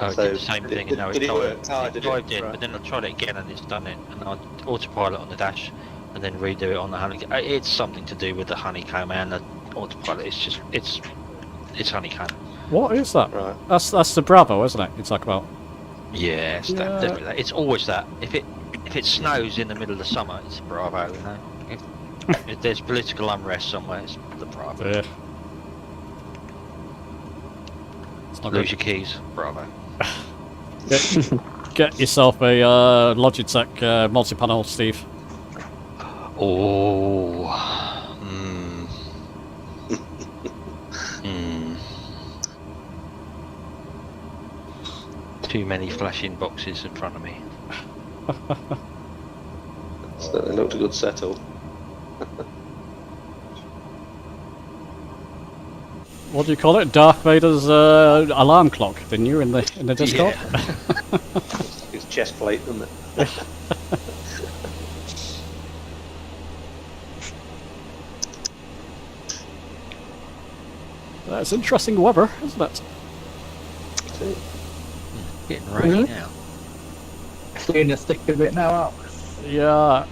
Oh, So it did the same thing, and now did it's it work? Oh, it did dived it? in, Right. but then I tried it again and it's done it, and I autopilot on the dash, and then redo it on the honeycomb. It's something to do with the honeycomb and the autopilot. It's just it's honeycomb. What is that? Right. That's the Bravo, isn't it? You talk about. Yeah, it's Yeah. definitely that. It's always that. If it snows in the middle of summer, it's Bravo. You know, if there's political unrest somewhere, it's the Bravo. Yeah. It's not Lose good. your keys, Bravo. Get yourself a Logitech multi-panel, Steve. Oh. Too many flashing boxes in front of me. Certainly looked a good setup. What do you call it? Darth Vader's alarm clock, didn't you, in the Discord? Yeah. It's chest plate, isn't it? That's interesting weather, isn't it? Getting rainy now. Seeing the thick of it now out. Yeah.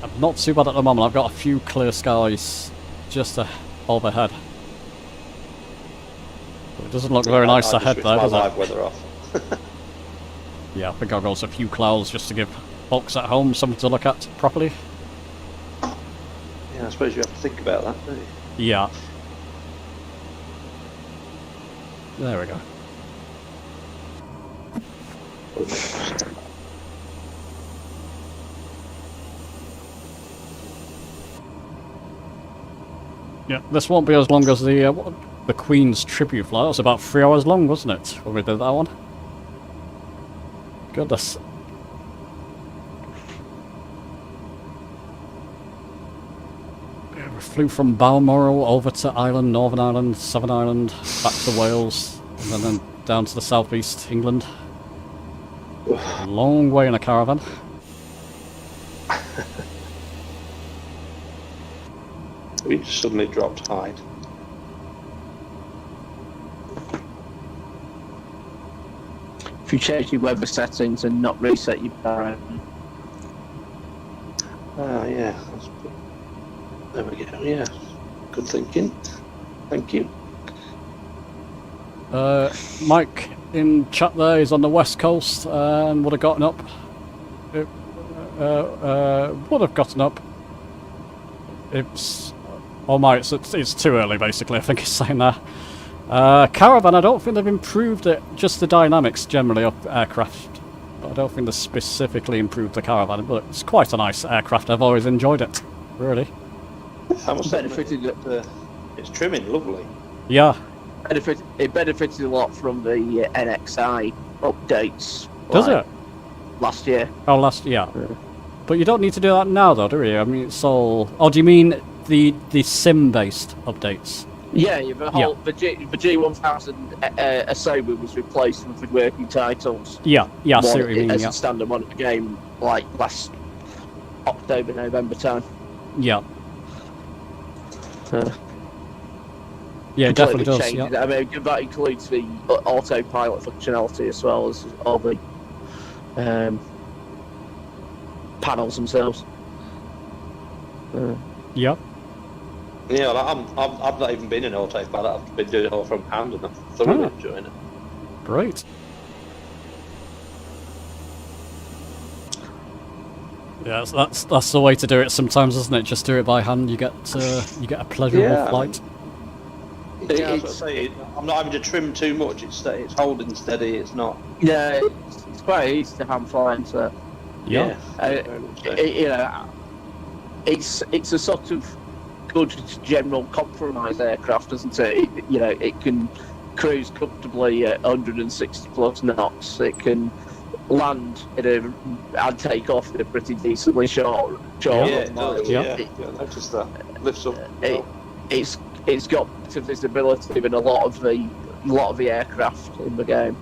I'm not too bad at the moment. I've got a few clear skies just overhead. But it doesn't look very nice ahead there, does live it? weather off. Yeah, I think I've got a few clouds just to give folks at home something to look at properly. Yeah, I suppose you have to think about that, don't you? Yeah. There we go. Yeah, this won't be as long as the Queen's tribute flight. It was about 3 hours long, wasn't it, when we did that one? Goodness. Yeah, we flew from Balmoral over to Ireland, Northern Ireland, Southern Ireland, back to Wales, and then down to the southeast England. A long way in a caravan. We just suddenly dropped hide. If you change your weather settings and not reset your power. Oh, yeah. There we go, yeah. Good thinking. Thank you. Mike in chat there is on the west coast and would have gotten up. Would have gotten up. It's... Oh my, it's too early basically, I think he's saying there. Caravan, I don't think they've improved it, just the dynamics generally of aircraft. I don't think they specifically improved the Caravan, but it's quite a nice aircraft. I've always enjoyed it, really. I must admit that it's trimming lovely. Yeah. it benefited a lot from the NXI updates. Does like, it? Last year. Oh, yeah. But you don't need to do that now, though, do you? I mean, it's all... Oh, do you mean the sim-based updates? Yeah, the G1000 Asobu was replaced with the working titles. Yeah, I see what you mean, as a standard one of the game, like last October, November time. Yeah. Yeah, it definitely does. Changes. Yeah. I mean, that includes the autopilot functionality as well as all the panels themselves. Yep. Yeah, I've not even been in autopilot. I've been doing it all from hand, and I'm thoroughly enjoying it. Great. Yeah, that's the way to do it sometimes, isn't it? Just do it by hand. You get a pleasurable flight. Yeah, as I say, I'm not having to trim too much. It's holding steady. It's not. Yeah, it's quite easy to hand flying. So yeah, you know, it's a sort of good general compromise aircraft, isn't it? You know, it can cruise comfortably at 160 plus knots. It can land and take off in a pretty decently short Yeah, run. I noticed that. Lifts up. It's got better visibility than a lot of the aircraft in the game.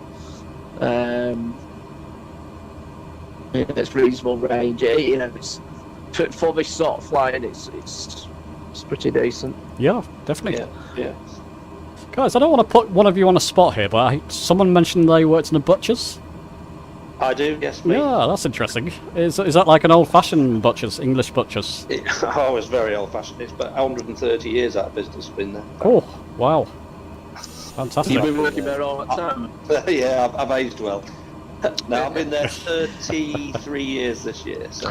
It's reasonable range. You know, it's for this sort of flying. It's pretty decent. Yeah, definitely. Yeah. Guys, I don't want to put one of you on a spot here, but someone mentioned they worked in a butcher's. I do, yes, me. Yeah, that's interesting. Is that like an old-fashioned butcher's, English butcher's? Oh, it's very old-fashioned. It's about 130 years out of business been there. Oh, wow. Fantastic. You've been working there all the time? Yeah, I've aged well. No, I've been there 33 years this year. So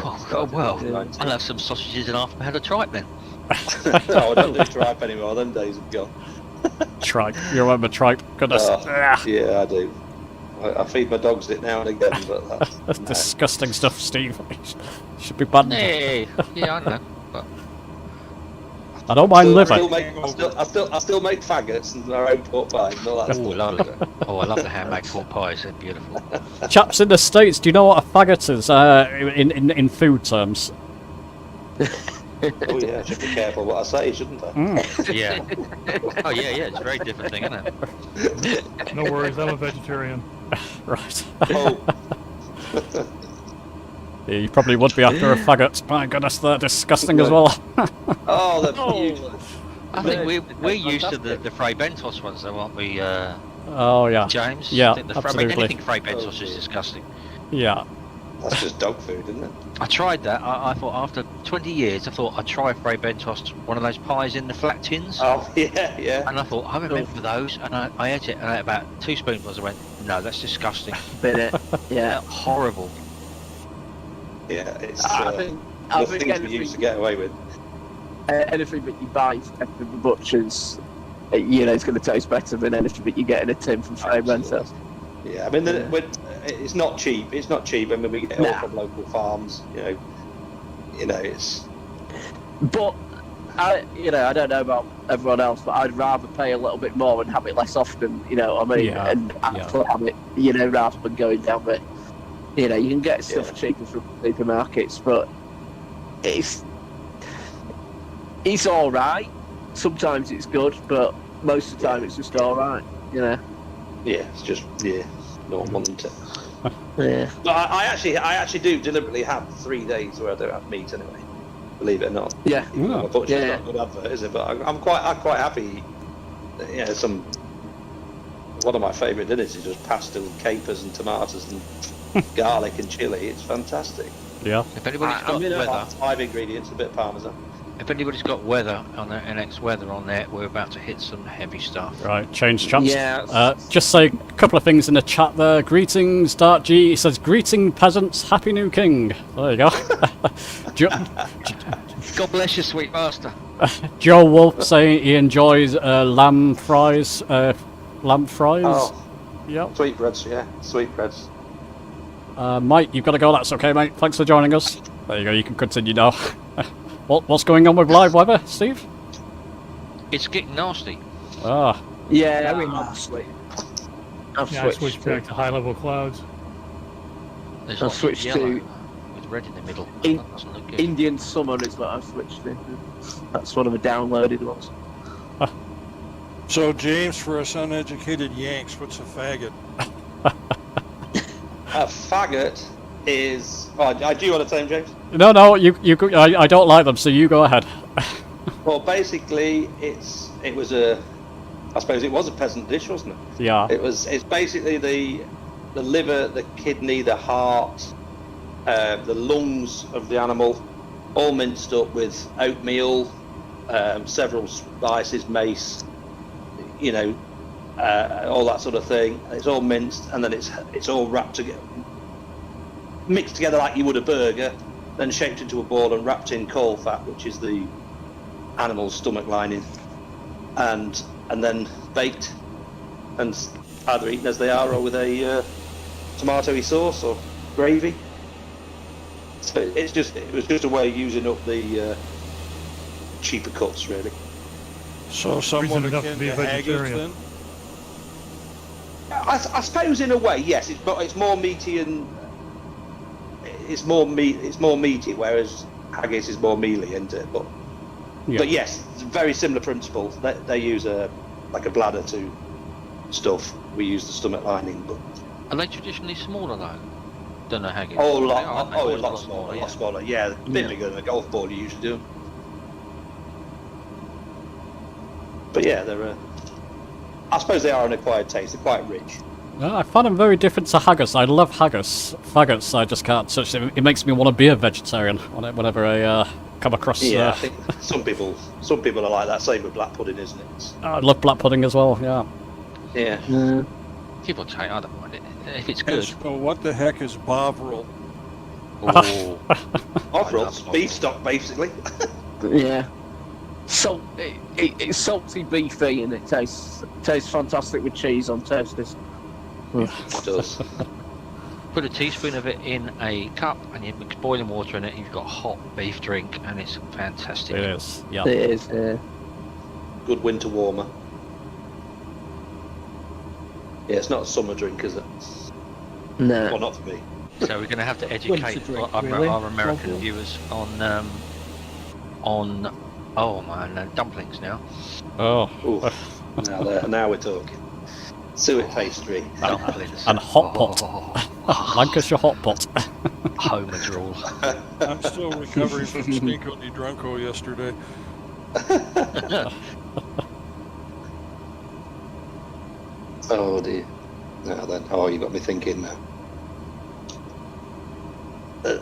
well, I'll have some sausages and half a head of tripe then. No, I don't do tripe anymore. Them days have gone. Tripe. You remember tripe? Goodness. Yeah, I do. I feed my dogs it now and again, but that's disgusting stuff, Steve. Should be banned. Hey, yeah, I know. But I don't mind liver. I still make faggots and our own pork pie and all that stuff. Lovely. I love the handmade pork pies. They're beautiful. Chaps in the States, do you know what a faggot is in food terms? Oh yeah, I should be careful what I say, shouldn't I? Yeah. Oh yeah, it's a very different thing, isn't it? No worries, I'm a vegetarian. Right. Oh. Yeah, you probably would be after a faggot. My goodness, they're disgusting as well. Oh, they're beautiful. I think we're used to the Fray Bentos ones, though, aren't we? Oh yeah. James. Yeah, I think absolutely. Anything Fray Bentos is disgusting. Yeah. That's just dog food, isn't it? I tried that. I thought after 20 years, I thought I'd try Fray Bentos, one of those pies in the flat tins. Oh, yeah. And I thought, I remember those, and I ate it, and I ate about 2 spoonfuls. I went, no, that's disgusting. Bit it. Yeah. Horrible. Yeah, it's I the think things we used to get away with. Anything that you buy from the butchers, you know, it's going to taste better than anything that you get in a tin from Fray Bentos. Yeah, I mean, it's not cheap. It's not cheap. I mean, we get it all from local farms. You know, it's. But I don't know about everyone else, but I'd rather pay a little bit more and have it less often. You know what I mean? Yeah, and actually have it, you know, rather than going down the. You know, you can get stuff cheaper from supermarkets, but it's all right. Sometimes it's good, but most of the time it's just all right. You know. Yeah, it's just normal, isn't it? Yeah. But I actually do deliberately have 3 days where I don't have meat anyway. Believe it or not. Yeah. A butcher's not a good advert, is it? But I'm quite happy. You know, one of my favourite dinners is just pasta with capers and tomatoes and garlic and chilli. It's fantastic. Yeah. If anybody's got weather, 5 ingredients, a bit of parmesan. if anybody's got weather on their NX weather on there, we're about to hit some heavy stuff. Right, change chats. Yeah. Just say a couple of things in the chat there. Greetings, Dark G. He says, "Greeting peasants, happy new king." There you go. God bless you, sweet master. Joe Wolf saying he enjoys lamb fries. Oh, Yep. sweetbreads, yeah, sweetbreads. Mike, you've got to go. That's okay, mate. Thanks for joining us. There you go. You can continue now. What's going on with live weather, Steve? It's getting nasty. Ah, Yeah, Very I've nice. switched. Yeah, I switched back to high-level clouds. There's I've lots of switched yellow to with red in the middle. In- That doesn't look good. Indian Summer is what I've switched to. That's one of the downloaded ones. So, James, for us uneducated Yanks, what's a faggot? A faggot is. Oh, do you want to tell him, James? No, I don't like them, so you go ahead. Well, basically, it was a. I suppose it was a peasant dish, wasn't it? Yeah. It's basically the liver, the kidney, the heart, the lungs of the animal, all minced up with oatmeal, several spices, mace, all that sort of thing. It's all minced, and then it's all wrapped together, mixed together like you would a burger, then shaped into a ball and wrapped in caul fat, which is the animal's stomach lining, and then baked and either eaten as they are or with a tomatoey sauce or gravy. So it was just a way of using up the cheaper cuts, really. So, someone enough to akin be to a haggis, vegetarian. then? I suppose in a way, yes. It's more meaty and it's more meaty, whereas haggis is more mealy, isn't it? But yes, it's a very similar principle. They use a bladder to stuff. We use the stomach lining, but Are they traditionally smaller though than a haggis? a They are, lot aren't they? Always smaller, yeah. lot smaller. Yeah, a bit bigger than a golf ball you usually do. But yeah, they're. I suppose they are an acquired taste. They're quite rich. I find them very different to haggis. I love haggis. Faggots, I just can't touch them. It makes me want to be a vegetarian whenever I come across. Yeah, I think some people are like that. Same with black pudding, isn't it? I love black pudding as well. Yeah. Yeah. People say I don't mind it if it's good. So, what the heck is bovril? Oh, Bovrils, beef stock, basically. Yeah. It's salty beefy and it tastes fantastic with cheese on toasties. It does. put a teaspoon of it in a cup and you mix boiling water in it. And you've got a hot beef drink and it's fantastic. It is. Yeah. It is. Good winter warmer. Yeah, it's not a summer drink, is it? No. Well, not for me. So we're going to have to educate drink, our really. American Lovely. viewers on dumplings now. Oh. Oof. now we're talking. Suet pastry. Dumplings And hot pot. Oh, Lancashire hot pot. Homer's rule. I'm still recovering from Stinko di Drunko yesterday. Oh dear. Now then, you got me thinking now.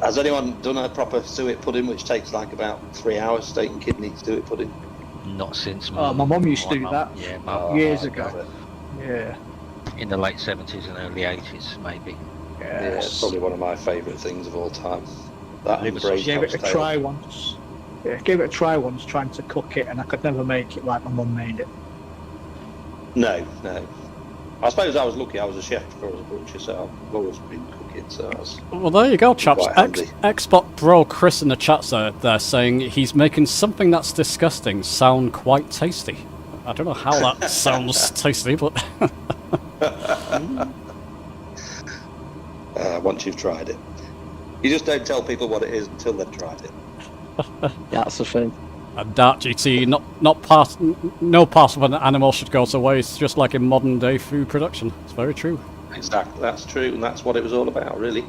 Has anyone done a proper suet pudding, which takes like about 3 hours? Steak and kidney suet pudding. Not since Oh, my mum used to do mum. that. Yeah, Years I ago. love it. Yeah. in the late 70s and early 80s, maybe. Yeah, it's probably one of my favourite things of all time. That and Liver braised Gave it a oxtail. try once. Yeah, gave it a try once trying to cook it, and I could never make it like my mum made it. No. I suppose I was lucky. I was a chef before I was a butcher, so I've always been cooking. So I was Well, there you go, chaps. quite handy. Xbox Bro Chris in the chat there saying he's making something that's disgusting sound quite tasty. I don't know how that sounds tasty, but once you've tried it, you just don't tell people what it is until they've tried it. That's the thing. and Dark GT, no part of an animal should go to waste, just like in modern day food production. It's very true. Exactly, that's true, and that's what it was all about, really.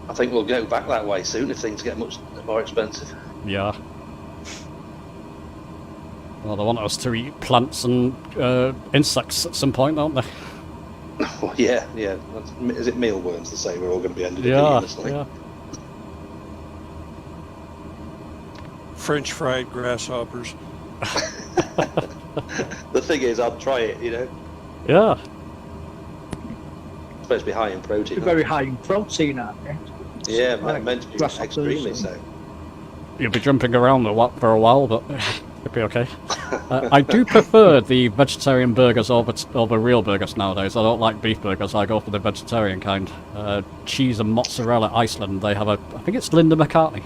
I think we'll go back that way soon if things get much more expensive. Yeah. Well, they want us to eat plants and insects at some point, don't they? Well, yeah. Is it mealworms? They say we're all going to be ended up Yeah, eating, isn't it? yeah. French fried grasshoppers. The thing is, I'd try it, you know. Yeah. It's supposed to be high in protein. They're very high in protein, aren't they? Yeah, Like meant to be grasshoppers extremely and- so. You'll be jumping around for a while, but it'll be okay. I do prefer the vegetarian burgers over real burgers nowadays. I don't like beef burgers. I go for the vegetarian kind. Cheese and mozzarella Iceland. They have I think it's Linda McCartney.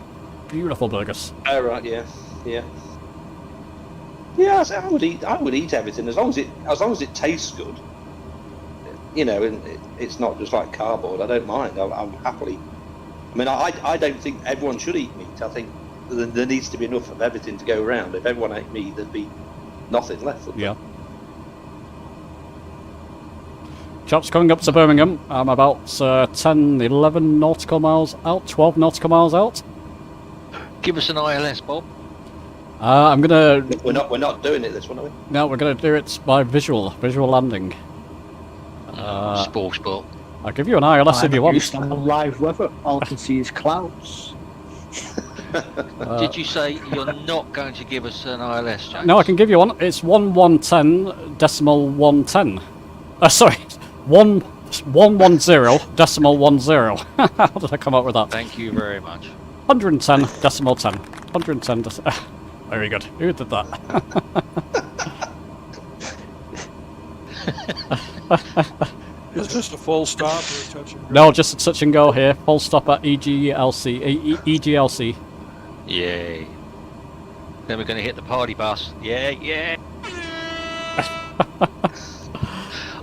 Beautiful burgers. Oh right, yeah. Yeah, I would eat everything as long as it tastes good. You know, and it's not just like cardboard. I don't mind. I'm happily. I mean, I don't think everyone should eat meat. I think there needs to be enough of everything to go around. If everyone ate meat, there'd be nothing left. Yeah. Chaps, coming up to Birmingham. I'm about 10, 11 nautical miles out, 12 nautical miles out. Give us an ILS, Bob. I'm gonna. We're not doing it this one, are we? No, we're gonna do it by visual landing. Sport. I'll give you an ILS if you want. Used to have live weather. All I can see is clouds. Did you say you're not going to give us an ILS, James? No, I can give you one. It's 1110.110. Sorry, 110.10. How did I come up with that? Thank you very much. 110.10. 110. Very good. Who did that? Is this a full stop or a touch and go? No, just a touch and go here. Full stop at EGLC. Yay. Then we're going to hit the party bus. Yeah.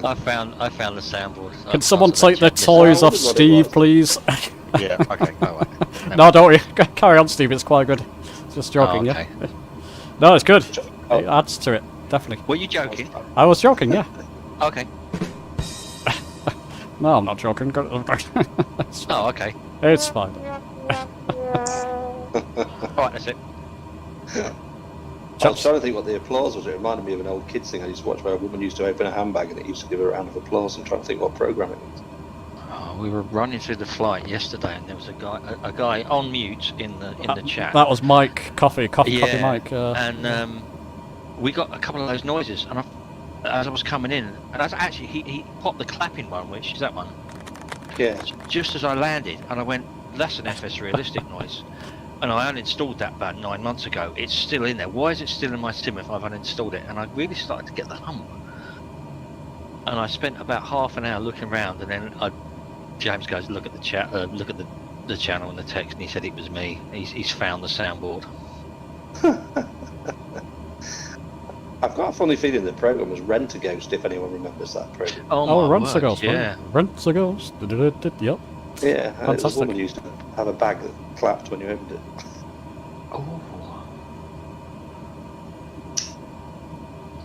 I found the soundboard. Can someone take their toys off Steve, please? Yeah, okay, no way. No, don't worry. Carry on, Steve. It's quite good. Just joking, okay. yeah. No, it's good. It adds to it, definitely. Were you joking? I was joking, yeah. Okay. No, I'm not joking. Oh, okay. It's fine. Alright, that's it. I was trying to think what the applause was. It reminded me of an old kids thing I used to watch where a woman used to open a handbag and it used to give her a round of applause. I'm trying to think what program it was. Oh, we were running through the flight yesterday and there was a guy on mute in the chat. That was Mike, Coffee Mike. And we got a couple of those noises and as I was coming in, and actually he popped the clapping one, which is that one. Yeah. Just as I landed, and I went, that's an FS realistic noise. And I uninstalled that about 9 months ago. It's still in there. Why is it still in my sim if I've uninstalled it? And I really started to get the hump. And I spent about half an hour looking around, and then James goes, look at the chat, look at the channel and the text, and he said it was me. He's found the soundboard. I've got a funny feeling the program was Rent a Ghost, if anyone remembers that program. Oh, Rent a Ghost. yeah. Rent a Ghost. Yep. Yeah, and Fantastic. a woman used to have a bag that clapped when you opened it. Oh.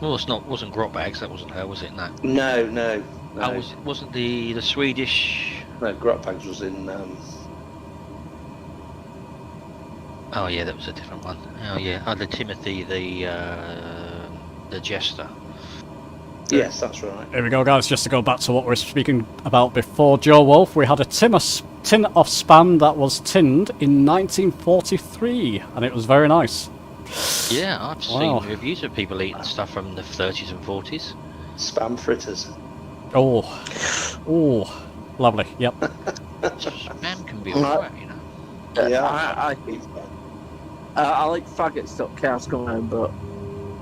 Well, wasn't Grot Bags, that wasn't her, was it? No. No. Oh, wasn't the Swedish... No, Grot Bags was in... Oh yeah, that was a different one. Oh yeah, the Timothy, the Jester. Yes, that's right. Here we go, guys. Just to go back to what we were speaking about before, Joe Wolf, we had a tin of Spam that was tinned in 1943, and it was very nice. Yeah, I've seen reviews of people eating stuff from the 30s and 40s. Spam fritters. Oh, lovely. Yep. Spam can be alright, you know. Yeah, I like faggots that cows come home, but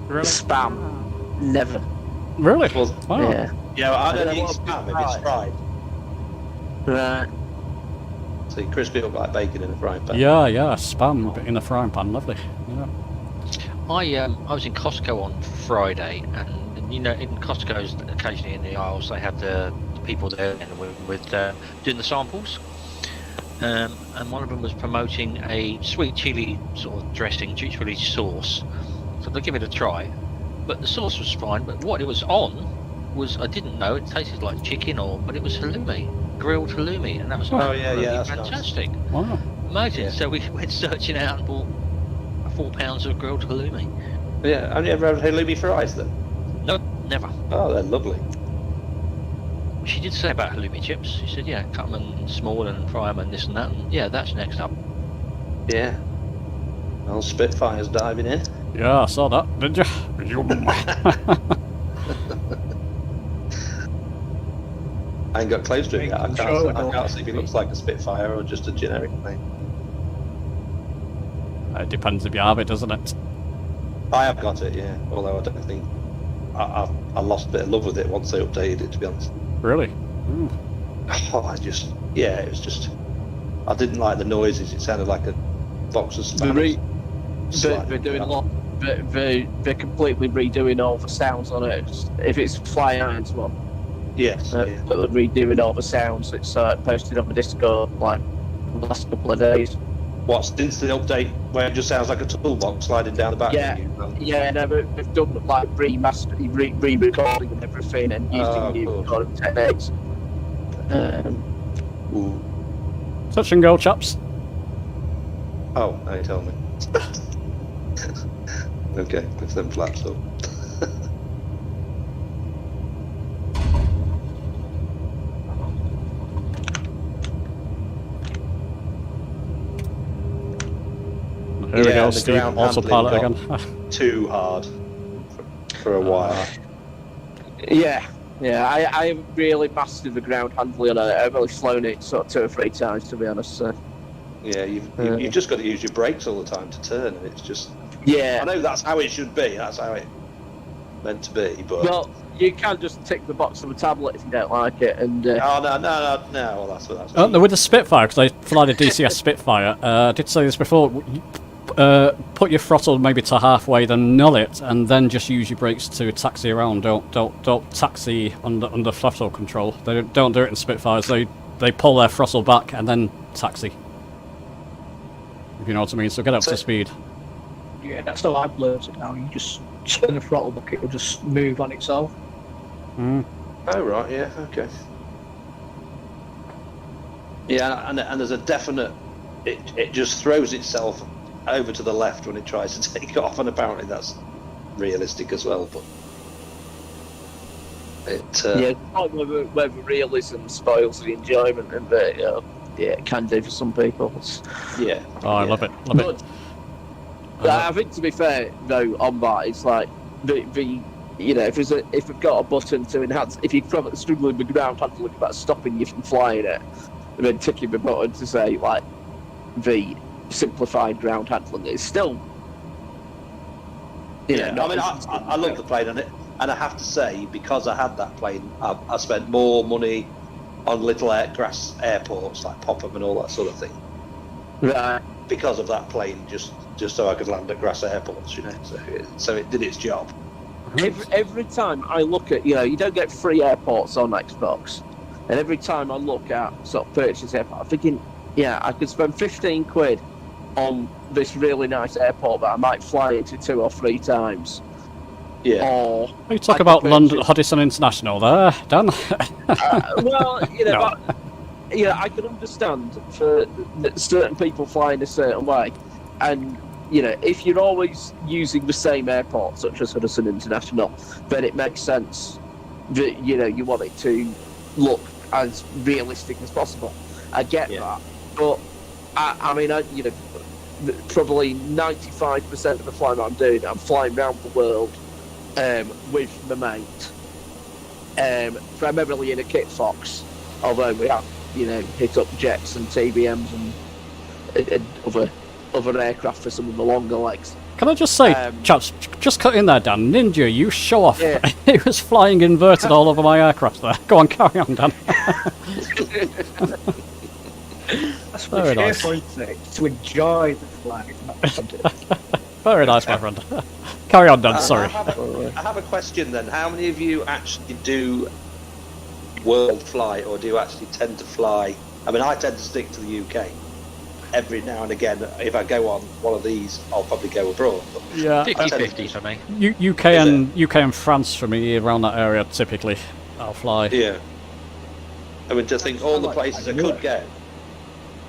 Really? spam, never. Really? Well, Wow. Yeah, I don't I eat want spam if fried. it's fried. Right. So you crispy up like bacon in a frying pan. Yeah, spam in a frying pan, lovely. Yeah. I was in Costco on Friday, and you know, in Costco's occasionally in the aisles they have the people there with doing the samples. And one of them was promoting a sweet chili sort of dressing, sweet chili sauce. So they'll give it a try. But the sauce was fine, but what it was on was, I didn't know, it tasted like chicken but it was halloumi, grilled halloumi, and that was that's fantastic. Nice. Wow. Amazing. Yeah. So we went searching out and bought 4 pounds of grilled halloumi. Yeah, have you ever had halloumi fries then? No, never. Oh, they're lovely. She did say about halloumi chips. She said, yeah, cut them in small and fry them and this and that. And yeah, that's next up. Yeah. Old Spitfire's diving in. Yeah, I saw that. Did you? I ain't got close to him yet. I can't see if he looks like a Spitfire or just a generic thing. It depends if you have it, doesn't it? I have got it, yeah. Although I don't think I lost a bit of love with it once they updated it, to be honest. Really? Oh, it was just. I didn't like the noises. It sounded like a box of spam. They're doing a lot they're completely redoing all the sounds on it. If it's Fly Irons one, Yes. they're redoing all the sounds. It's posted on the Discord like the last couple of days. What, since the update where it just sounds like a toolbox sliding down the back? No, they've done like re-recording and everything, and using new recording techniques. Touch and go, chaps. Oh, now you tell me. Okay, lift them flaps up. Here we go, Steve, autopilot again. Too hard for a while. Yeah, I haven't really mastered the ground handling on it. I've only flown it sort of 2 or 3 times, to be honest. So. Yeah, you've just got to use your brakes all the time to turn, and it's just... Yeah. I know that's how it should be, that's how it meant to be, but... Well, you can just tick the box on a tablet if you don't like it, and... Oh, no, well, that's what with the Spitfire, because I fly the DCS Spitfire, I did say this before, put your throttle maybe to halfway, then null it, and then just use your brakes to taxi around. Don't taxi under throttle control. They don't do it in Spitfires. They pull their throttle back and then taxi. If you know what I mean. So get up to speed. Yeah, that's how I've learned it now. You just turn the throttle back, it'll just move on itself. Oh, right, yeah, okay. Yeah, and there's a definite... It just throws itself over to the left when it tries to take off, and apparently that's realistic as well, but... it's not whether realism spoils the enjoyment of it, it can do for some people. Yeah. Oh, I love it. I think, to be fair, though, on that, it's like if we've got a button to enhance, if you're probably struggling with ground handling about stopping you from flying it, and then ticking the button to say like the simplified ground handling, it's still. I love the plane, and I have to say, because I had that plane, I spent more money on little grass airports like Popham and all that sort of thing. Right. Because of that plane, just so I could land at grass airports, So it did its job. Every time I look at, you don't get free airports on Xbox, and every time I look at sort of purchase airport, I'm thinking, I could spend 15 quid on this really nice airport that I might fly into 2 or 3 times. Yeah. Or you talk about London Huddison International there, Dan. Well, No. I can understand for certain people flying a certain way, and if you're always using the same airport, such as Huddison International, then it makes sense that you want it to look as realistic as possible. I get that, but probably 95% of the flying that I'm doing, I'm flying around the world with my mate, primarily in a kit fox, although we have hit up jets and TBMs and other aircraft for some of the longer legs. Can I just say, chaps, just cut in there, Dan. Ninja, you show off. Yeah. He was flying inverted all over my aircraft there. Go on, carry on, Dan. That's very nice. To enjoy the flight. Very nice, my friend. Carry on, Dan. Sorry. I have a question then. How many of you actually do world fly, or do you actually tend to fly? I mean, I tend to stick to the UK. Every now and again, if I go on one of these, I'll probably go abroad. But yeah, 50-50 for me. UK and France for me, around that area typically. I'll fly. Yeah. I mean, to think all the places I could go.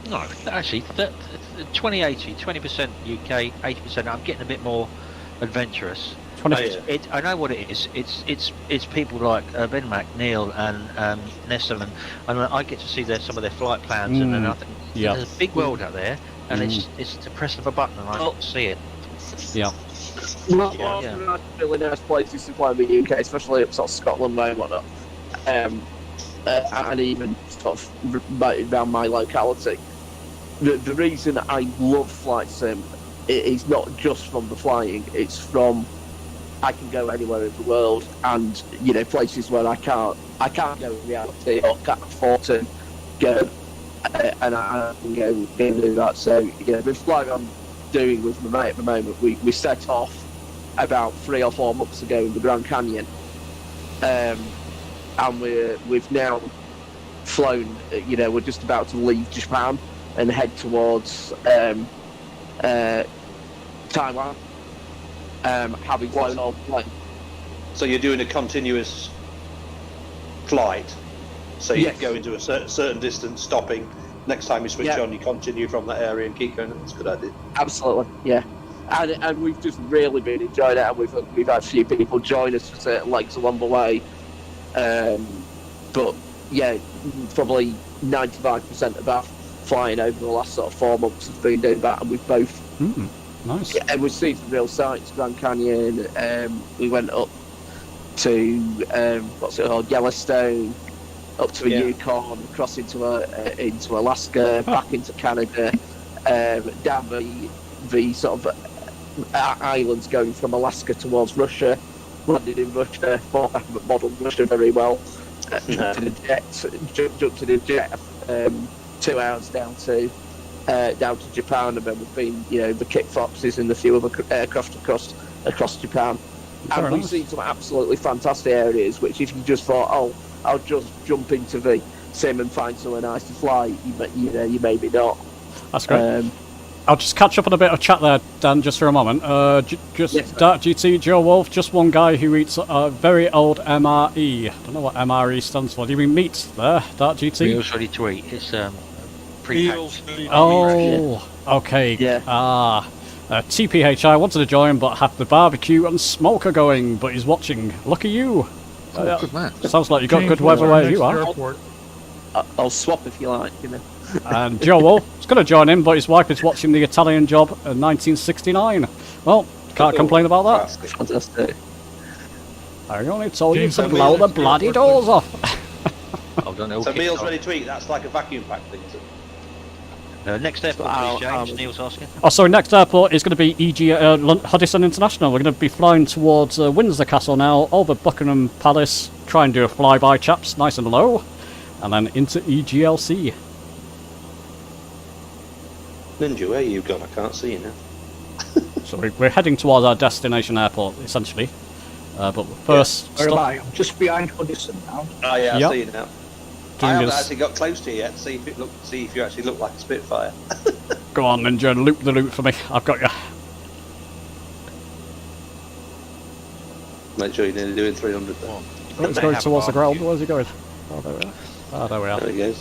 No, actually, 20-80, 20% UK, 80%. I'm getting a bit more adventurous. I know what it is. It's people like Ben McNeil and Nessa, and I get to see some of their flight plans, and I think there's a big world out there, and it's the press of a button, and I get to see it. Yeah. Really nice places to fly in the UK, especially up sort of Scotland way and whatnot, and even sort of around my locality. The reason I love flight sim is not just from the flying; it's from I can go anywhere in the world, and places where I can't go in reality or can't afford to go, and I can go and do that. So the flight I'm doing with my mate at the moment, we set off about 3 or 4 months ago in the Grand Canyon, and we've now flown. We're just about to leave Japan and head towards Taiwan, having flown all plane. So you're doing a continuous flight. So you go into a certain distance, stopping. Next time you switch on, you continue from that area and keep going. That's a good idea. Absolutely, yeah. And we've just really been enjoying it, and we've had a few people join us for certain legs along the way. But yeah, probably 95% of our flying over the last sort of 4 months has been doing that, and we've both. Nice. Yeah, and we've seen some real sights. Grand Canyon. We went up to what's it called, Yellowstone, up to the Yukon, across into Alaska, back into Canada, down the sort of islands going from Alaska towards Russia. Landed in Russia, modelled Russia very well. Jumped to the jet, 2 hours down to Japan, and then we've been, the Kit Foxes and a few other aircraft across Japan. And we've seen some absolutely fantastic areas, which if you just thought, I'll just jump into the sim and find somewhere nice to fly, you maybe not. That's great. I'll just catch up on a bit of chat there, Dan, just for a moment. Dark GT, Joe Wolf, just one guy who eats a very old MRE. I don't know what MRE stands for. Do you mean meat there, Dark GT? Meals ready to eat. It's pre-packed. Oh, okay. Yeah. TPHI wanted to join, but had the barbecue and smoker going, but he's watching. Look at you. Good man. Sounds like you got good weather where you are. I'll swap if you like, And Joe Wolf is going to join in, but his wife is watching The Italian Job in 1969. Well, can't complain about that. Fantastic. I only told you to blow the bloody doors off. So meals ready to eat, that's like a vacuum pack thing, is it? Next airport, please, James. Neil's asking. Oh, sorry, next airport is going to be Huddison International. We're going to be flying towards Windsor Castle now, over Buckingham Palace, try and do a flyby, chaps, nice and low, and then into EGLC. Ninja, where are you gone? I can't see you now. So we're heading towards our destination airport, essentially. But first... Where am I? I'm just behind Huddison now. Oh yeah, I see you now. I haven't actually got close to you yet to see if you actually look like a Spitfire. Go on, Ninja, loop the loop for me. I've got you. Make sure you're nearly doing 300 there. It's going towards the ground. Where's he going? Oh, there we are. Oh, there we are. There he goes.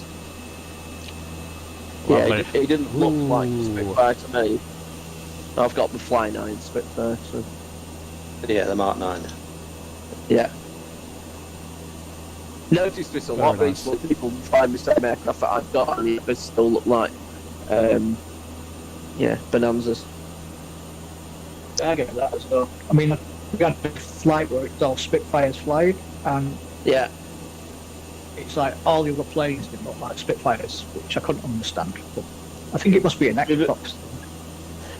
Yeah, he didn't look like a Spitfire to me. I've got the Fly 9 Spitfire, so... Yeah, the Mark 9. Yeah. Noticed this a lot recently. People find the same aircraft that I've got and they still look like bonanzas. I get that as well. I mean, we had a flight where it's all Spitfires flying, and it's like all the other planes didn't look like Spitfires, which I couldn't understand. But I think it must be an Xbox.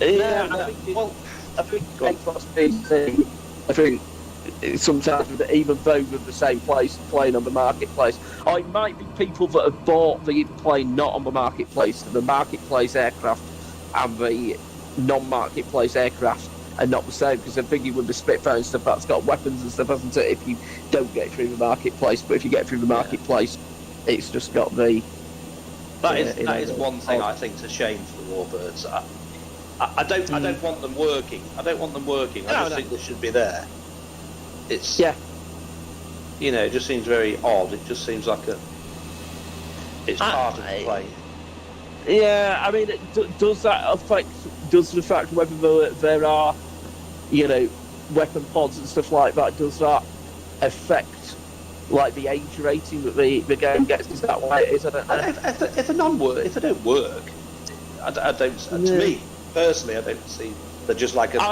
I think Xbox PC, I think sometimes even though they're the same place playing on the marketplace, or it might be people that have bought the plane not on the marketplace aircraft and the non-marketplace aircraft are not the same, because they're thinking with the Spitfire and stuff that's got weapons and stuff, hasn't it, if you don't get through the marketplace, but if you get through the marketplace it's just got the... That is one thing I think's a shame for the Warbirds. I don't want them working. I just think they should be there. It's it just seems very odd. It just seems like it's part of the plane. Yeah, I mean, does the fact whether there are, weapon pods and stuff like that, does that affect like the age rating that the game gets? Is that why it is? I don't know. If they don't work, I don't. To me personally, I don't see. They're just like it's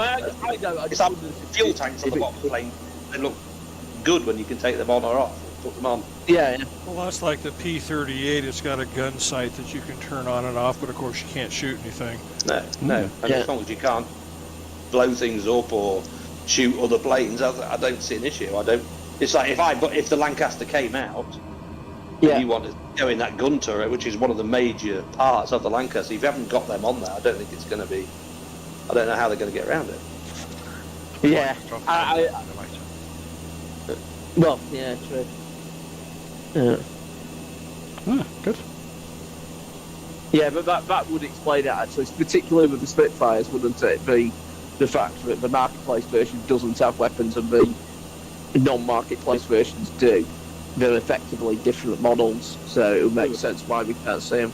like fuel tanks on the bottom of the plane. They look good when you can take them on or off. Put them on. Yeah. Well, that's like the P-38. It's got a gun sight that you can turn on and off, but of course you can't shoot anything. No. And as long as you can't blow things up or shoot other planes, I don't see an issue. It's like if the Lancaster came out, and you want to go in that gun turret, which is one of the major parts of the Lancaster. If you haven't got them on there, I don't think it's going to be. I don't know how they're going to get around it. Yeah, Drop I- down later. well, yeah, true. Yeah. Good. Yeah, but that would explain it actually, particularly with the Spitfires, wouldn't it? Be the fact that the marketplace version doesn't have weapons and the non-marketplace versions do. They're effectively different models, so it would make sense why we can't see them.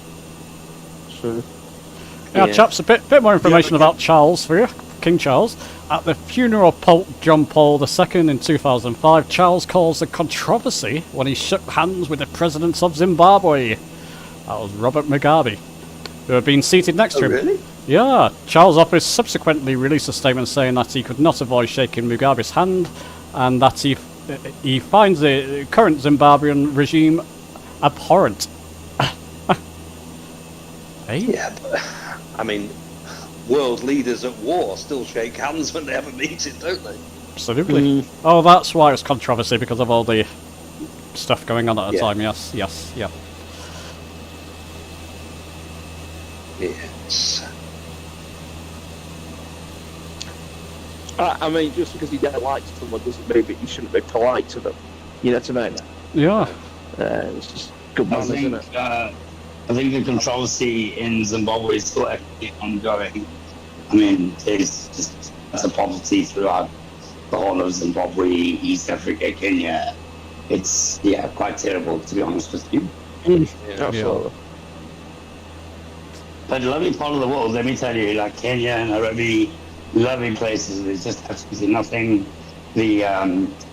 So, Yeah, chaps, a bit more information about Charles for you. King Charles. At the funeral of Pope John Paul II in 2005, Charles caused a controversy when he shook hands with the president of Zimbabwe. That was Robert Mugabe, who had been seated next to him. Really? Yeah, Charles' office subsequently released a statement saying that he could not avoid shaking Mugabe's hand and that he finds the current Zimbabwean regime abhorrent. Hey? Yeah, but I mean, world leaders at war still shake hands when they have a meeting, don't they? Absolutely. Oh, that's why it's controversy, because of all the stuff going on at the Yeah. time. Yes, yes, yeah. Yes. I mean, just because you don't like someone doesn't mean that you shouldn't be polite to them. You know what I mean? Yeah. It's just good I manners, isn't think, it? I think the controversy in Zimbabwe is still actually ongoing. I mean, there's just a poverty throughout the whole of Zimbabwe, East Africa, Kenya. It's, quite terrible, to be honest with you. Absolutely. But a lovely part of the world, let me tell you, like Kenya and Nairobi, lovely places. There's just absolutely nothing. The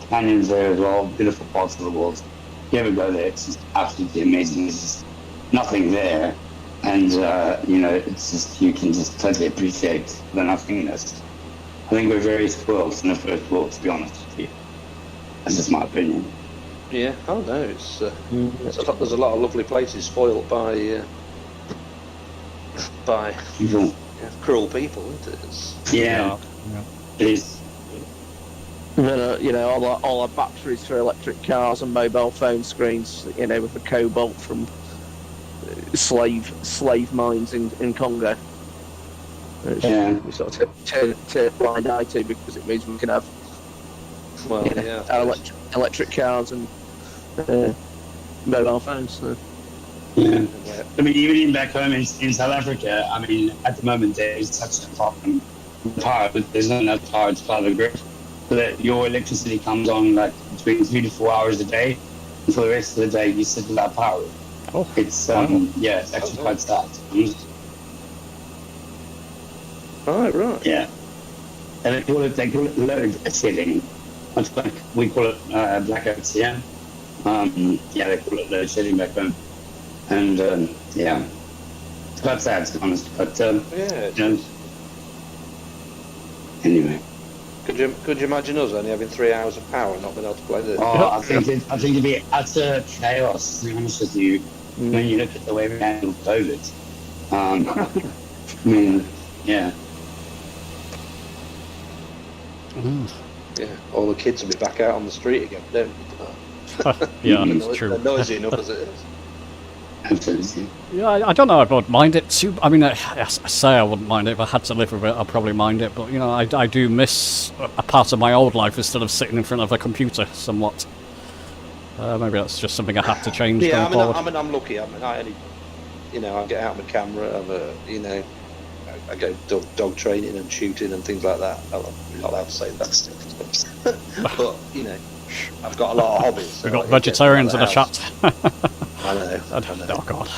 canyons there as well, beautiful parts of the world. If you ever go there, it's just absolutely amazing. There's just nothing there. And, it's just, you can just totally appreciate the nothingness. I think we're very spoiled in the first world, to be honest with you. That's just my opinion. Yeah, I don't know. It's there's a lot of lovely places spoilt by People. cruel people, isn't it? It's, Yeah, it is. And then, all our batteries for electric cars and mobile phone screens, with the cobalt from slave mines in Congo. Yeah. We sort of turn a blind eye to because it means we can have our electric cars and mobile phones. So. Yeah. I mean, even back home in South Africa, I mean, at the moment there is such a problem with power, but there's not enough power to power the grid. So that your electricity comes on like between 3 to 4 hours a day, and for the rest of the day you sit without power. Oh. It's it's actually quite sad. right. Yeah. And they call it load shedding. Much like we call it blackouts here. They call it load shedding back home. And it's quite sad to be honest. But anyway. Could you imagine us only having 3 hours of power and not being able to play this? Oh, I think it'd be utter chaos, to be honest with you, when you look at the way we handled COVID. I mean, yeah. Yeah, all the kids will be back out on the street again, don't Yeah, it's true. They're noisy enough as it is. Absolutely. Yeah, I don't know if I would mind it too. I mean, I say I wouldn't mind it. If I had to live with it, I'd probably mind it. But, I do miss a part of my old life instead of sitting in front of a computer somewhat. Maybe that's just something I have to change going forward. I'm lucky. I only, I get out my camera, I go dog training and shooting and things like that. I'm not allowed to say that stuff. But, I've got a lot of hobbies. So We've got vegetarians in the chat. I know. Oh, God.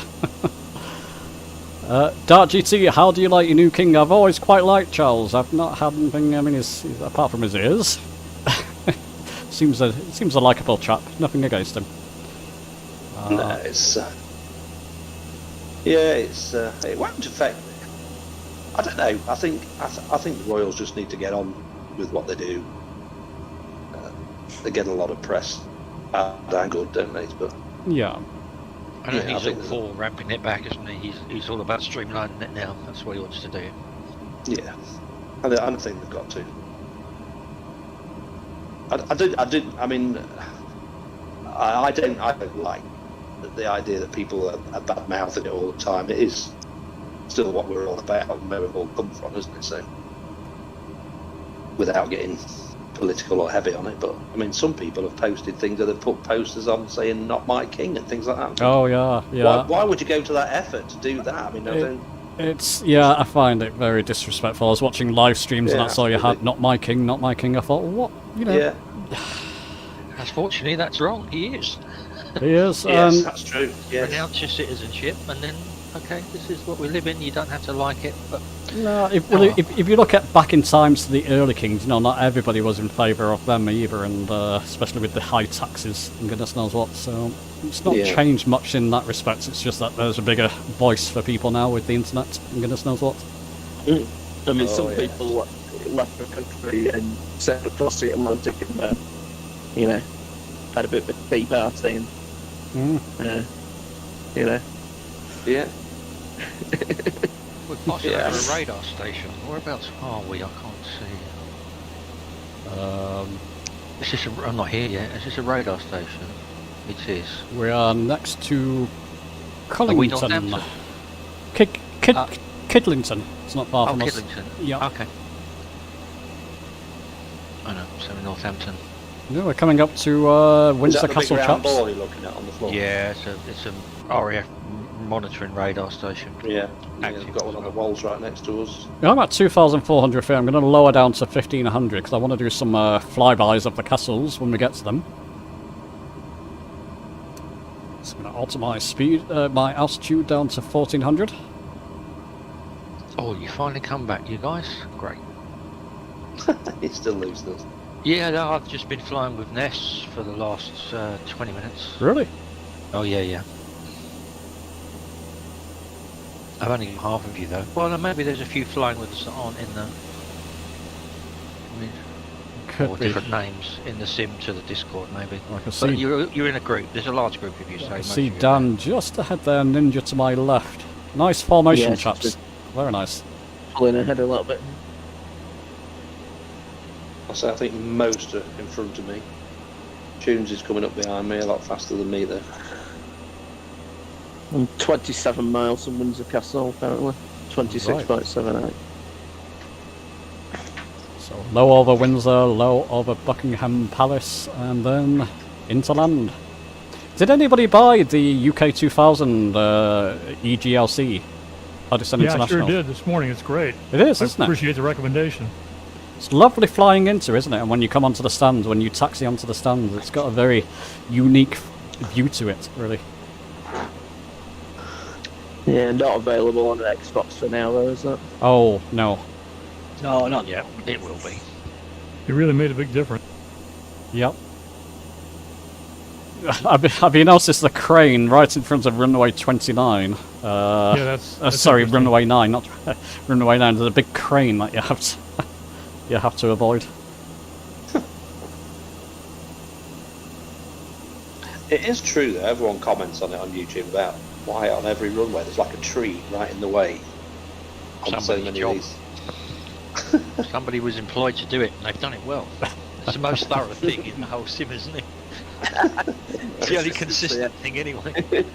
Dart GT, how do you like your new king? I've always quite liked Charles. I've not had anything, he's apart from his ears. seems a likeable chap. Nothing against him. No, it's... it won't affect me. I don't know. I think the Royals just need to get on with what they do. They get a lot of press. Damn good, don't they? But yeah. I know he's all for ramping it back, isn't he? He's all about streamlining it now. That's what he wants to do. Yeah, I think they've got to. I don't like the idea that people are bad mouthing it all the time. It is still what we're all about and where we've all come from, isn't it? So without getting political or heavy on it, but I mean, some people have posted things that have put posters on saying "Not my king" and things like that. Oh yeah, yeah. Why would you go to that effort to do that? I mean, I don't. I find it very disrespectful. I was watching live streams and that's all you had. Not my king, not my king. I thought, what? You know. Yeah. Unfortunately, that's wrong. He is. He is. Yes, that's true. Yes. Renounce your citizenship, and then okay, this is what we live in. You don't have to like it, but no. If you look at back in times to the early kings, you know, not everybody was in favour of them either, and especially with the high taxes and goodness knows what. So it's not changed much in that respect. It's just that there's a bigger voice for people now with the internet and goodness knows what. I mean, some people left the country and set across the Atlantic and, you know, had a bit of a tea party and, you know. Yeah. we're possibly at a radar station. Whereabouts are we? I can't see. Is this I'm not here yet. Is this a radar station? It is. We are next to Are we Collington. Northampton? Kidlington. It's not far from us. Kidlington. Yeah. Okay. I know. So Northampton. Yeah, we're coming up to Windsor Castle Is that the big round Chaps. ball you're looking at on the floor? Yeah, it's a RAF monitoring radar station. Yeah. We've got one on the walls right next to us. Yeah, I'm at 2,400 feet. I'm going to lower down to 1,500 because I want to do some flybys of the castles when we get to them. So I'm going to alter my speed, my altitude down to 1,400. Oh, you finally come back, you guys. Great. He's still losing us. Yeah, no, I've just been flying with Ness for the last 20 minutes. Really? Oh, yeah. I've only got half of you, though. Well, no, maybe there's a few flying with us that aren't in the... or different names in the sim to the Discord, maybe. I can But see, you're in a group. There's a large group of you, so I can most see of you are Dan just ahead there, Ninja to my left. Nice formation, Yeah, chaps. Very nice. Pulling ahead a little bit. I think most are in front of me. Tunes is coming up behind me a lot faster than me though. I'm 27 miles from Windsor Castle, apparently. 26.78. So low over Windsor, low over Buckingham Palace, and then into land. Did anybody buy the UK 2000 EGLC? Huddison Yeah, I International? sure did this morning. It's great. It is, I isn't it? appreciate the recommendation. It's lovely flying into, isn't it? And when you come onto the stand, when you taxi onto the stand, it's got a very unique view to it, really. Yeah, not available on the Xbox for now, though, is it? Oh, no. No, not yet. It will be. It really made a big difference. Yep. Have you noticed the crane right in front of runway 29? Yeah, that's sorry, interesting. runway 9, not runway 9. There's a big crane that you have to avoid. It is true that everyone comments on it on YouTube about why on every runway there's like a tree right in the way on so many of these. Somebody was employed to do it, and they've done it well. It's the most thorough thing in the whole sim, isn't it? It's the only consistent thing, anyway.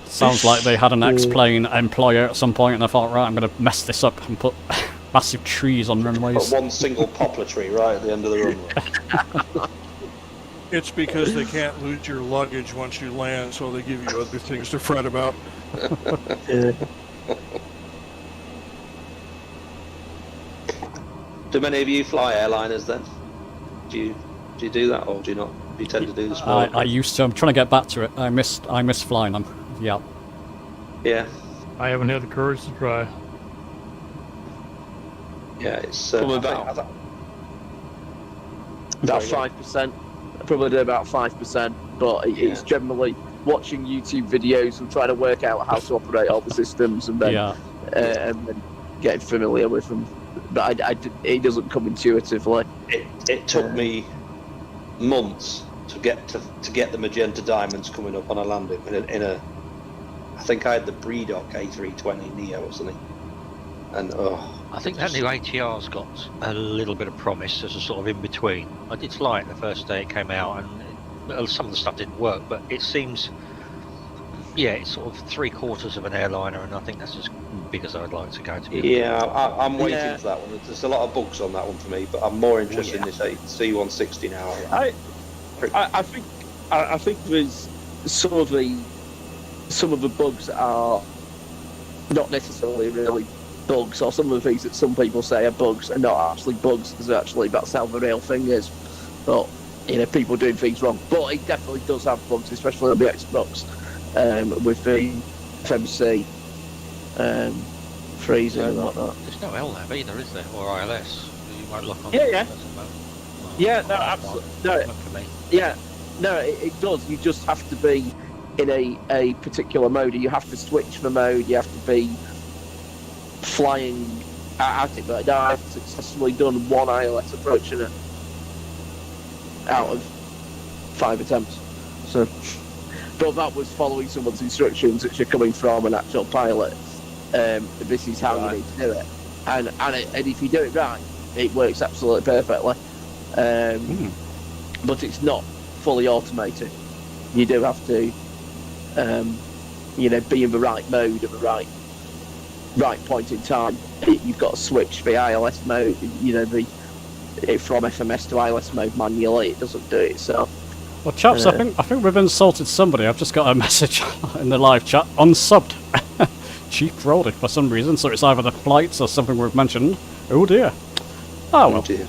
Sounds like they had an ex-plane employer at some point, and I thought, right, I'm going to mess this up and put massive trees on runways. Put one single poplar tree right at the end of the runway. It's because they can't lose your luggage once you land, so they give you other things to fret about. Do many of you fly airliners then? Do you do that, or do you not? Do you tend to do the small? I used to. I'm trying to get back to it. I miss flying them. Yeah. Yeah. I haven't had the courage to try. Yeah, it's Probably about 5%. I probably do about 5%, but it's generally watching YouTube videos and trying to work out how to operate all the systems, and then and then getting familiar with them. But it doesn't come intuitively. It took me months to get the magenta diamonds coming up on a landing in a. I think I had the Bredock A320 Neo or something, and I think that new ATR's got a little bit of promise as a sort of in between. I did fly it the first day it came out, and some of the stuff didn't work, but it seems Yeah, it's sort of 3/4 of an airliner, and I think that's as big as I'd like to go to. Yeah, I'm waiting for that one. There's a lot of bugs on that one for me, but I'm more interested in this C160 now. I think there's some of the bugs that are not necessarily really bugs, or some of the things that some people say are bugs are not actually bugs. Because actually that's how the real thing is. But people doing things wrong. But it definitely does have bugs, especially on the Xbox, with the FMC freezing and whatnot. There's no LLAB either, is there, or ILS? You might look on. Yeah, no, absolutely. No, it does. You just have to be in a particular mode. You have to switch the mode. You have to be flying at it. But no, I've successfully done one ILS approach in it out of 5 attempts. So, but that was following someone's instructions, which are coming from an actual pilot. This is how you need to do it, and if you do it right, it works absolutely perfectly. But it's not fully automated. You do have to, be in the right mode at the right point in time. You've got to switch the ILS mode. From FMS to ILS mode manually. It doesn't do it itself. Well, chaps, I think we've insulted somebody. I've just got a message in the live chat. Unsubbed. Cheap rolled it for some reason, so it's either the flights or something we've mentioned. Oh dear. Oh well. Dear.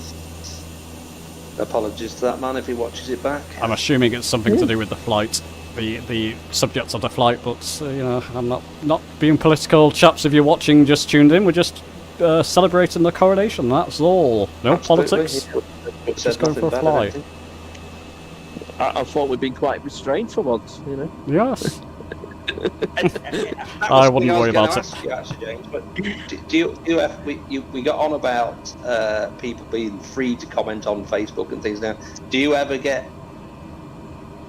Apologies to that man if he watches it back. I'm assuming it's something to do with the flight, the subject of the flight, but I'm not being political. Chaps, if you're watching, just tuned in, we're just celebrating the coronation, that's all. No politics. Just going for a fly. I thought we'd been quite restrained for once, Yes. I wouldn't worry about it. You, actually, James, but we got on about people being free to comment on Facebook and things now. Do you ever get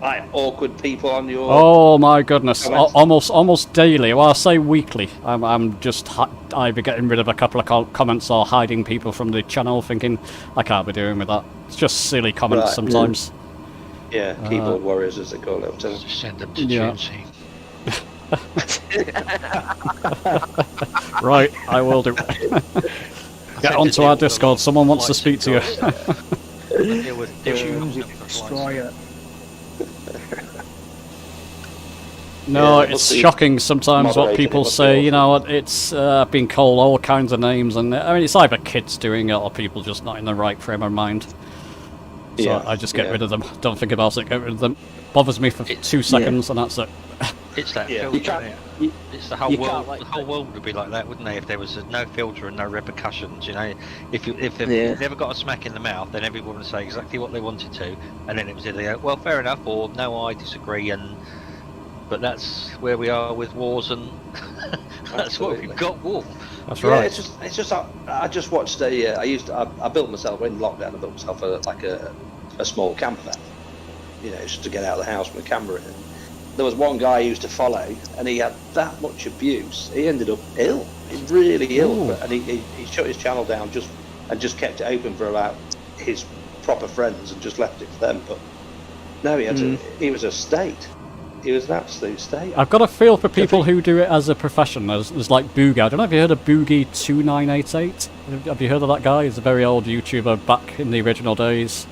awkward people on your? Oh my goodness! Almost daily. Well, I say weekly. I'm just either getting rid of a couple of comments or hiding people from the channel, thinking I can't be doing with that. It's just silly comments sometimes. Yeah, keyboard warriors as they call it. Just send them to Tunesy. Right, I will do. Get onto our Discord. Someone wants to speak to you. Destroyer. No, it's shocking sometimes what people say. It's been called all kinds of names, and it's either kids doing it or people just not in the right frame of mind. So I just get rid of them. Don't think about it. Get rid of them. Bothers me for 2 seconds, and that's it. It's that filter. It's the whole world. The whole world would be like that, wouldn't they? If there was no filter and no repercussions. If they've never got a smack in the mouth, then everyone would say exactly what they wanted to, and then it was either well, fair enough, or no, I disagree. But that's where we are with wars, and that's what we've got. War. That's right. It's just. I just watched I built myself in lockdown. I built myself a small camper van, just to get out of the house with a camera in. There was one guy who used to follow, and he had that much abuse. He ended up ill, really ill, and he shut his channel down and just kept it open for about his proper friends and just left it for them. But no, he was a state. He was an absolute state. I've got a feel for people who do it as a profession. There's like Boogie. I don't know if you heard of Boogie2988. Have you heard of that guy? He's a very old YouTuber back in the original days.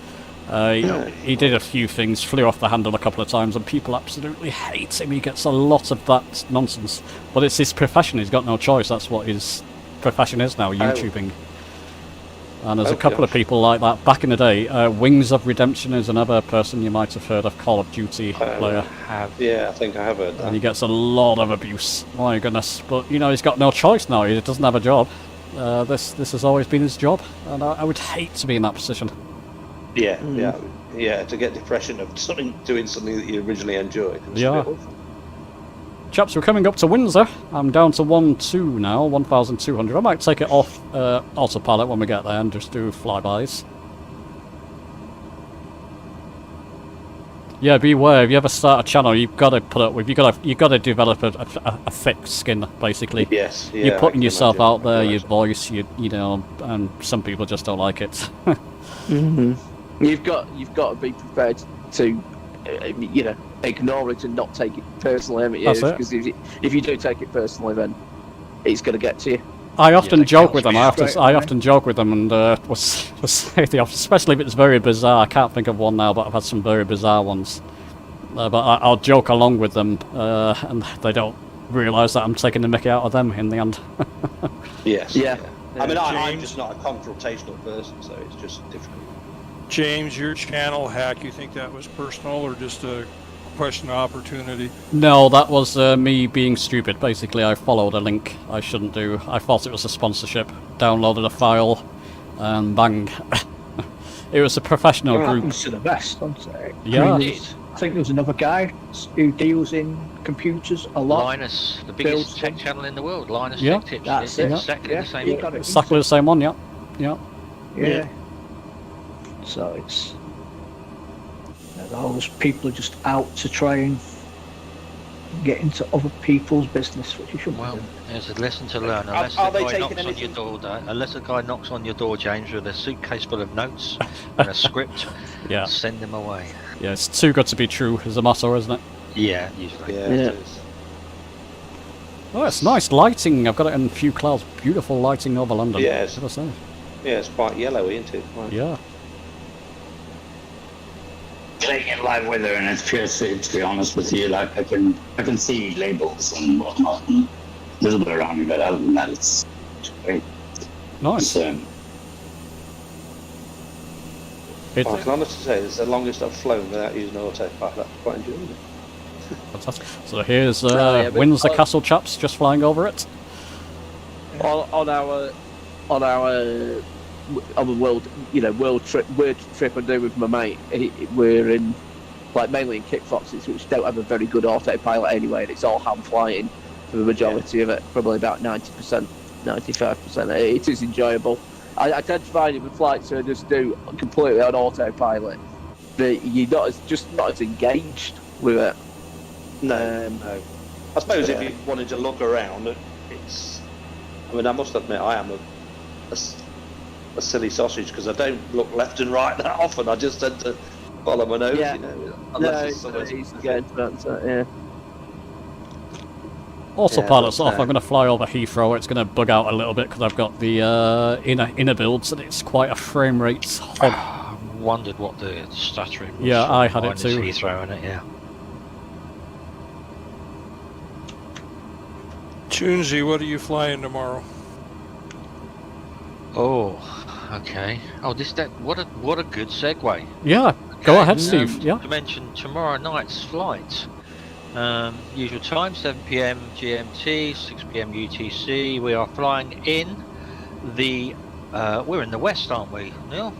He did a few things, flew off the handle a couple of times, and people absolutely hate him. He gets a lot of that nonsense. But it's his profession. He's got no choice. That's what his profession is now, YouTubing. And there's a couple of people like that. Back in the day, Wings of Redemption is another person you might have heard of, Call of Duty player. Yeah, I think I have heard that. And he gets a lot of abuse. My goodness. But, he's got no choice now. He doesn't have a job. This has always been his job. And I would hate to be in that position. Yeah, to get depression of doing something that you originally enjoyed. Yeah. Chaps, we're coming up to Windsor. I'm down to 1-2 now, 1,200. I might take it off autopilot when we get there and just do flybys. Yeah, beware. If you ever start a channel, you've got to put up with. You've got to develop a thick skin, basically. Yes. Yeah, you're putting yourself out there, your voice, and some people just don't like it. You've got to be prepared to, ignore it and not take it personally, haven't you? That's it. Because if you do take it personally, then it's going to get to you. I often joke with them. I Straight often joke with them, and was say the opposite, especially if it's very bizarre. I can't think of one now, but I've had some very bizarre ones. But I'll joke along with them, and they don't realise that I'm taking the mickey out of them in the end. Yes. Yeah. I mean, I'm James? just not a confrontational person, so it's just difficult. James, your channel hack, you think that was personal or just a question of opportunity? No, that was me being stupid. Basically, I followed a link I shouldn't do. I thought it was a sponsorship, downloaded a file, and bang. It was a professional It group. happens to the best, doesn't it? Yeah. I think there was another guy who deals in computers a lot. Linus, the biggest tech channel in the world, Linus Yeah. Tech Tips. That's It's it. exactly Yeah, the same. he got it. Exactly the same one, yeah. Yeah. Yeah. So it's those people are just out to try and get into other people's business, which you shouldn't Well, do. there's a lesson to learn. Are Unless they a guy taking knocks on anything- your door, unless a guy knocks on your door, James, with a suitcase full of notes and a script, Yeah. send him away. Yeah, it's too good to be true is the motto, isn't it? Yeah, usually. Yeah, Yeah. it is. Oh, it's nice lighting. I've got it in a few clouds. Beautiful lighting over London. Yes. Gotta say. Yeah, it's quite yellowy, isn't it? Quite- Yeah. Playing in live weather, and it's pure shit, to be honest with you. Like I can see labels and whatnot, and a little bit around me, but other than that, it's great. Nice. It's, It's I can honestly say it's the longest I've flown without using autopilot. I've quite enjoyed it. fantastic. So here's yeah, but- Windsor Castle chaps just flying over it. On our other world trip I do with my mate, we're in mainly in kickboxes, which don't have a very good autopilot anyway, and it's all hand flying for the majority of it, probably about 90%, 95%. It is enjoyable. I tend to find it with flights I just do completely on autopilot, but you're not as engaged with it. No. I suppose if you wanted to look around, it's. I mean, I must admit, I am a silly sausage because I don't look left and right that often. I just tend to follow my nose, Yeah. you know. No, Unless it's somewhere- easy to get into that, yeah. Autopilot's but, off. I'm going to fly over Heathrow. It's going to bug out a little bit because I've got the inner builds, and it's quite a frame rate hog. I wondered what the stuttering was. Yeah, I had it Minus too. Heathrow in it, yeah. Tunesy, what are you flying tomorrow? Oh, okay. Oh, what a good segue. Yeah, go ahead, Steve. Yeah. To mention tomorrow night's flight. Usual time, 7 PM GMT, 6 PM UTC. We are flying in the. We're in the west, aren't we, Neil?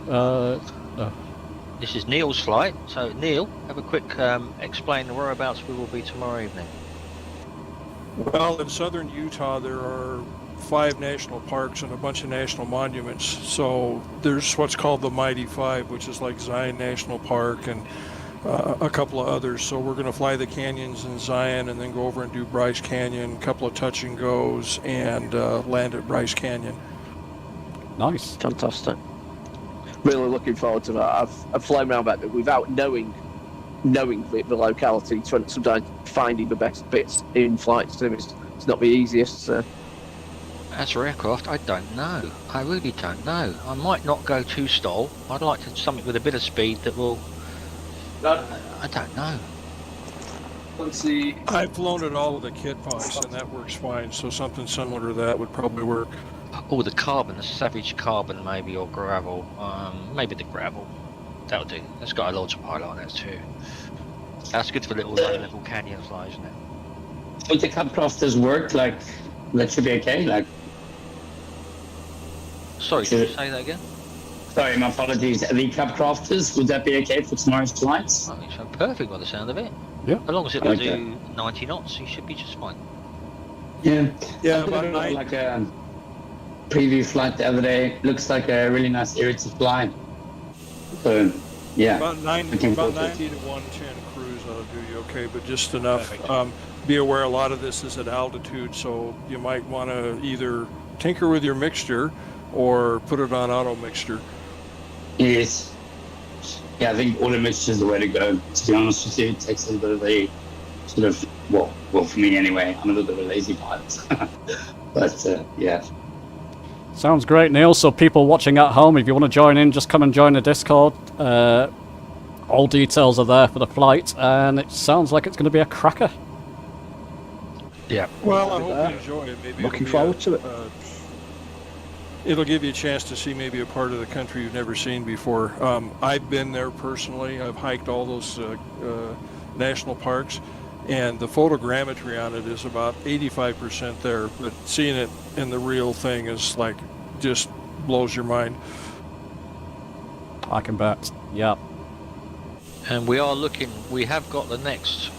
This is Neil's flight. So, Neil, have a quick explain the whereabouts we will be tomorrow evening. Well, in southern Utah, there are 5 national parks and a bunch of national monuments. So there's what's called the Mighty Five, which is like Zion National Park and a couple of others. So we're going to fly the canyons in Zion and then go over and do Bryce Canyon, a couple of touch and goes, and land at Bryce Canyon. Nice. Fantastic. Really looking forward to that. I've flown around that without knowing the locality. Sometimes finding the best bits in flights it's not the easiest. So. As for aircraft, I don't know. I really don't know. I might not go too stall. I'd like something with a bit of speed that will. I don't know. Let's see. I've flown it all with a kit price, and that works fine. So something similar to that would probably work. Oh, the carbon, the Savage Carbon maybe, or gravel. Maybe the gravel. That'll do. It's got a larger pilot on it too. That's good for little low-level canyons, like, isn't it? would the cup crafters work? Like, that should be okay? Like, sorry, can you say that again? sorry, my apologies. The cup crafters, would that be okay for tomorrow's flights? I think so. Perfect by the sound of it. Yeah. As long as it will Okay. do 90 knots, you should be just fine. Yeah. Yeah, I did about 9. like a preview flight the other day. Looks like a really nice area to fly. So, yeah. About 90 Looking to forward to it. 110 cruise ought to do you okay, but just enough. Be aware a lot of this is at altitude, so you might want to either tinker with your mixture or put it on auto mixture. Yes. Yeah, I think auto mixture is the way to go. To be honest with you, it takes a little bit of a sort of well for me anyway. I'm a little bit of a lazy pilot, but yeah. Sounds great, Neil. So people watching at home, if you want to join in, just come and join the Discord. All details are there for the flight, and it sounds like it's going to be a cracker. Yeah. Well, I hope you enjoy it. Maybe Looking forward to it. It'll give you a chance to see maybe a part of the country you've never seen before. I've been there personally. I've hiked all those national parks, and the photogrammetry on it is about 85% there. But seeing it in the real thing is like just blows your mind. I can bet. Yeah. And we are looking, we have got the next,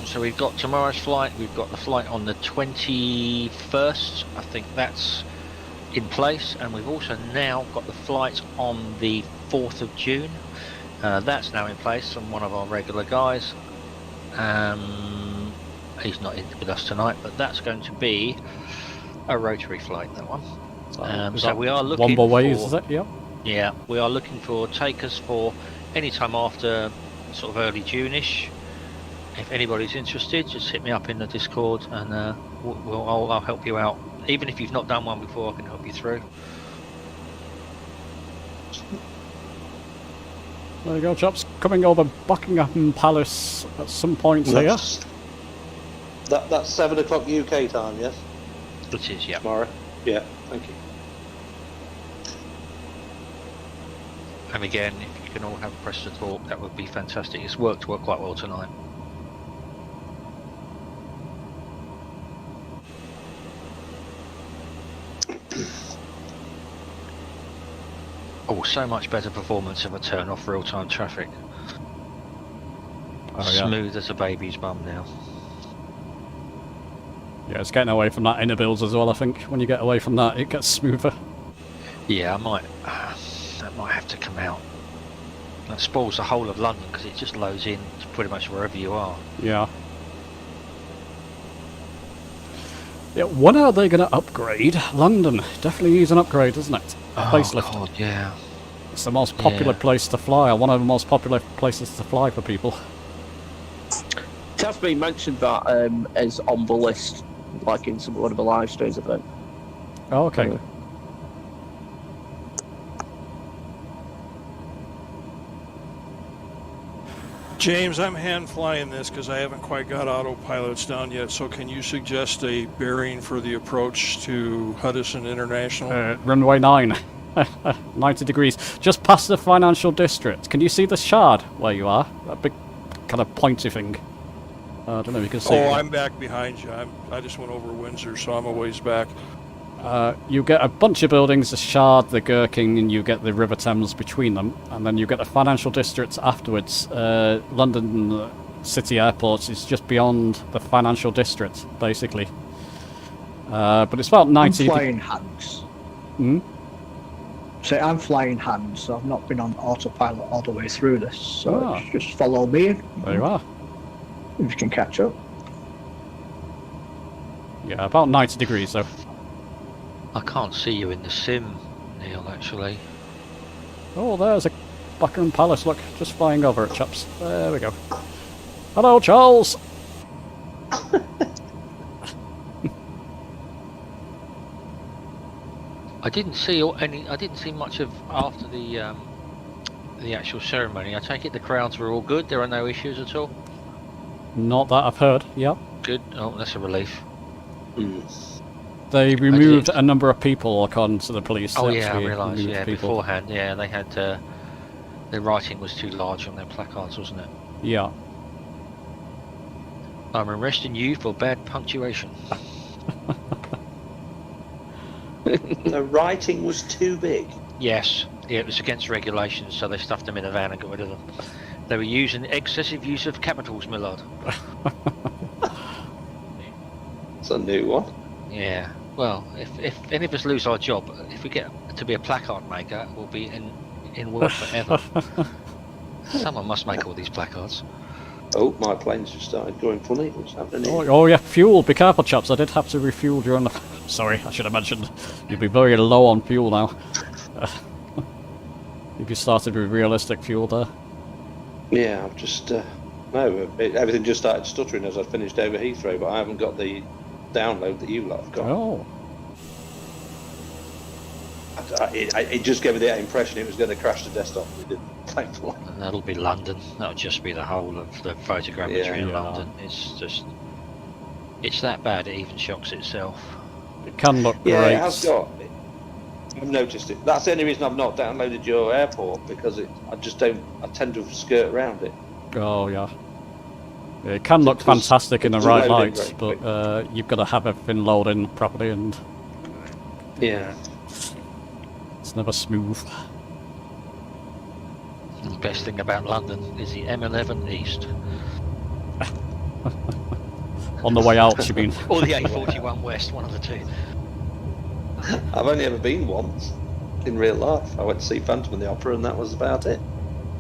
so we've got tomorrow's flight, we've got the flight on the 21st, I think that's in place, and we've also now got the flight on the 4th of June, that's now in place from one of our regular guys. He's not in with us tonight, but that's going to be a rotary flight, that one. So we are looking one more ways, is it? Yeah. Yeah, we are looking for takers for any time after sort of early June-ish. If anybody's interested, just hit me up in the Discord, and I'll help you out. Even if you've not done one before, I can help you through. There you go, chaps. Coming over Buckingham Palace at some point here. That's 7 o'clock UK time, yes? It is, yeah. Tomorrow? Yeah, thank you. And again, if you can all have a press to talk, that would be fantastic. It's worked quite well tonight. Oh, so much better performance if I turn off real-time traffic. Oh, yeah. Smooth as a baby's bum now. Yeah, it's getting away from that inner builds as well, I think. When you get away from that, it gets smoother. Yeah, I might. That might have to come out. That spoils the whole of London because it just loads in to pretty much wherever you are. Yeah. Yeah, when are they going to upgrade? London definitely needs an upgrade, isn't it? A facelift. God, yeah. It's the most popular place to fly, or one of the most popular places to fly for people. It has been mentioned that as on the list, like in one of the live streams, I think. Oh, okay. James, I'm hand flying this because I haven't quite got autopilots down yet, so can you suggest a bearing for the approach to Huddison International? Runway 9. 90 degrees. Just past the financial district. Can you see the shard where you are? That big kind of pointy thing. I don't know if you can see it. I'm back behind you. I just went over Windsor, so I'm a ways back. You get a bunch of buildings, the Shard, the Gherkin, and you get the River Thames between them, and then you get the financial districts afterwards. London City Airport is just beyond the financial district, basically. But it's about 90... I'm flying hands. Hmm? So I'm flying hands, so I've not been on autopilot all the way through this, so just follow me. There you are. If you can catch up. Yeah, about 90 degrees, though. I can't see you in the sim, Neil, actually. Oh, there's a Buckingham Palace, look, just flying over it, chaps. There we go. Hello, Charles! I didn't see I didn't see much of after the actual ceremony. I take it the crowds were all good. There are no issues at all. Not that I've heard. Yeah. Good. Oh, that's a relief. They removed a number of people, according to the police. Oh yeah, I realised. Yeah, beforehand. Yeah, they had the writing was too large on their placards, wasn't it? Yeah. I'm arresting you for bad punctuation. The writing was too big. Yes. Yeah, it was against regulations, so they stuffed them in a van and got rid of them. They were using excessive use of capitals, my lord. It's a new one. Yeah. Well, if any of us lose our job, if we get to be a placard maker, we'll be in work forever. Someone must make all these placards. Oh, my planes just started going funny. What's happening here? Oh yeah, fuel. Be careful, chaps. I did have to refuel during the... Sorry, I should have mentioned. You'd be very low on fuel now. If you started with realistic fuel there. Yeah, I've just everything just started stuttering as I finished over Heathrow, but I haven't got the download that you lot have got. Oh. It just gave me the impression it was going to crash the desktop. It didn't, thankfully. And that'll be London. That'll just be the whole of the photogrammetry in London. It's that bad. It even shocks itself. It can look Yeah, great. it has got. I've noticed it. That's the only reason I've not downloaded your airport, because I tend to skirt around it. Oh yeah. It can look fantastic in the right light, but you've got to have everything loading properly, and yeah, it's never smooth. The best thing about London is the M11 East. On the way out, you mean? Or the A41 West, one of the two. I've only ever been once in real life. I went to see Phantom of the Opera, and that was about it.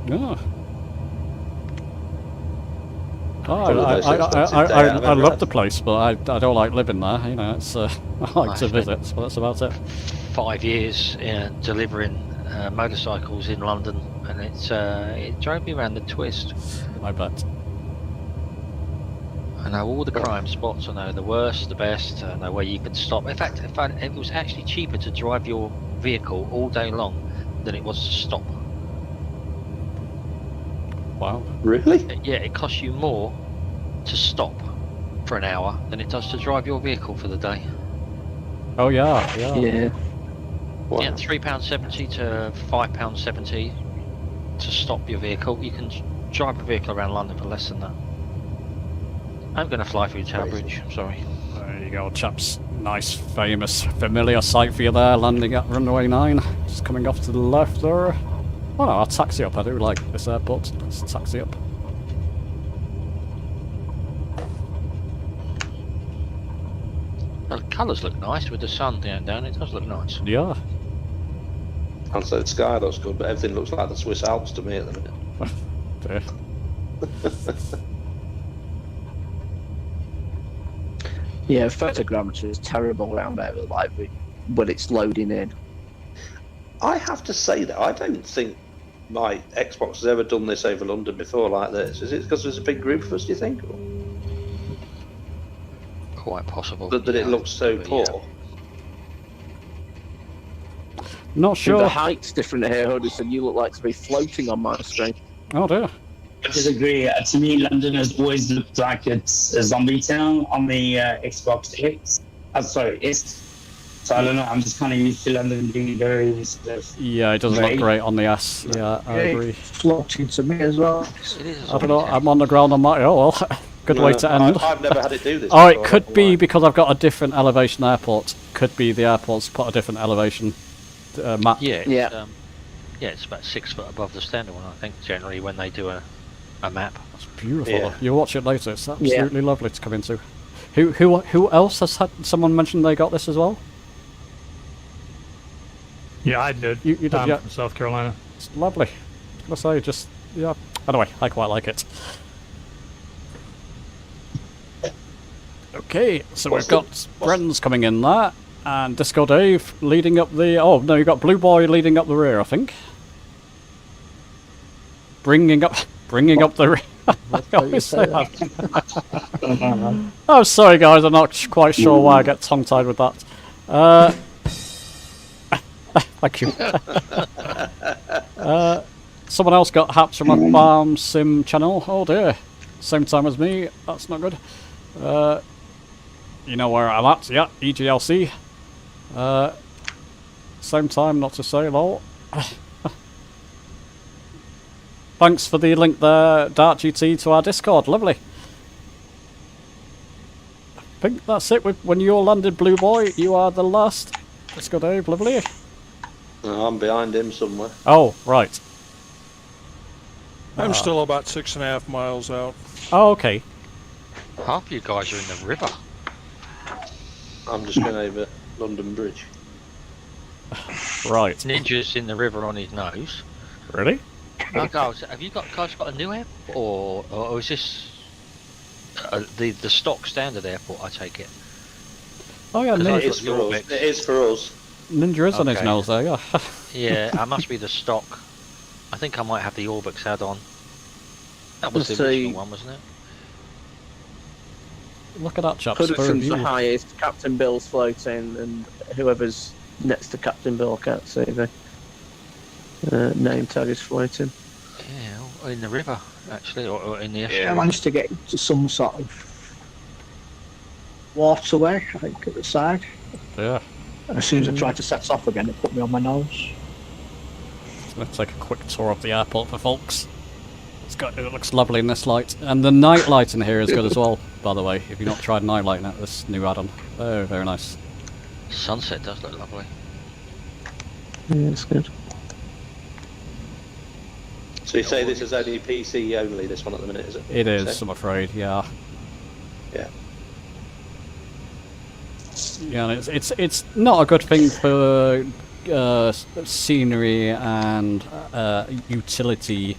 Yeah. Oh, I love the place, but I don't like living there. You know, it's I like to visit, so that's about it. 5 years delivering motorcycles in London, and it drove me around the twist. I bet. I know all the crime spots. I know the worst, the best. I know where you can stop. In fact, it was actually cheaper to drive your vehicle all day long than it was to stop. Wow. Really? Yeah, it costs you more to stop for an hour than it does to drive your vehicle for the day. Oh yeah. Yeah. Wow. Yeah, £3.70 to £5.70 to stop your vehicle. You can drive a vehicle around London for less than that. I'm going to fly through Tower Bridge, I'm sorry. There you go, chaps. Nice, famous, familiar sight for you there, landing at runway 9. Just coming off to the left there. Oh no, I'll taxi up. I do like this airport. Let's taxi up. The colours look nice with the sun down. It does look nice. Yeah. And so the sky looks good, but everything looks like the Swiss Alps to me at the minute. Dear. Yeah, photogrammetry is terrible around there, like when it's loading in. I have to say that I don't think my Xbox has ever done this over London before like this. Is it because there's a big group of us, do you think? Or Quite possible. that it looks so poor? Yeah. Not sure. The height's different here, Huddison. You look like to be floating on my screen. Oh dear. I disagree. To me, London has always looked like it's a zombie town on the Xbox X. East. So I don't know. I'm just kind of used to London being very sort of Yeah, it doesn't look great on the S. Yeah, I agree. Floating to me as well. It is. I don't know. I'm on the ground on my. Oh well. Good way to end. I've never had it do this. Oh, it before, could I don't be know because I've got a different elevation airport. Could be the airport's put a different elevation map. Yeah. Yeah. It's about 6 foot above the standard one, I think, generally, when they do a map. It's beautiful. Yeah. You'll watch it later. It's absolutely lovely to come into. Who else has had? Someone mentioned they got this as well. Yeah, I did. You did, yeah. From South Carolina. It's lovely. I was gonna say, yeah. Anyway, I quite like it. Okay, so we've got Bren's coming in there, and Disco Dave leading up the. Oh no, you got Blue Boy leading up the rear, I think. Bringing up the rear. I always say that. I'm sorry, guys. I'm not quite sure why I get tongue-tied with that. Thank you. Someone else got haps from a farm sim channel. Oh dear. Same time as me. That's not good. You know where I'm at. Yeah, EGLC. Same time, not to say lol. Thanks for the link there, Dart GT, to our Discord. Lovely. I think that's it. When you're landed, Blue Boy, you are the last. Disco Dave, lovely. No, I'm behind him somewhere. Oh, right. I'm still about 6.5 miles out. Oh, okay. Half you guys are in the river. I'm just going over London Bridge. Right. Ninja's in the river on his nose. Really? Oh, guys, have you guys got a new airport, or is this the stock standard airport? I take it. Oh yeah, It is for us. It is for us. Ninja is on his nose there, yeah. Yeah, I must be the stock. I think I might have the Orbix add-on. That was the Let's see. original one, wasn't it? Look at that, chaps. For Huddison's the review. highest. Captain Bill's floating, and whoever's next to Captain Bill, I can't see the name tag is floating. Yeah, or in the river, actually, or in the I estuary. managed to get to some sort of waterway, I think, at the side. Yeah. As soon as I tried to set off again, it put me on my nose. Let's take a quick tour of the airport for folks. It looks lovely in this light. And the night light in here is good as well, by the way, if you've not tried night lighting at this new add-on. Very, very nice. Sunset does look lovely. Yeah, it's good. So you say this is only PC only, this one at the minute, is it? It is, So- I'm afraid, yeah. Yeah. Yeah, and it's not a good thing for scenery and utility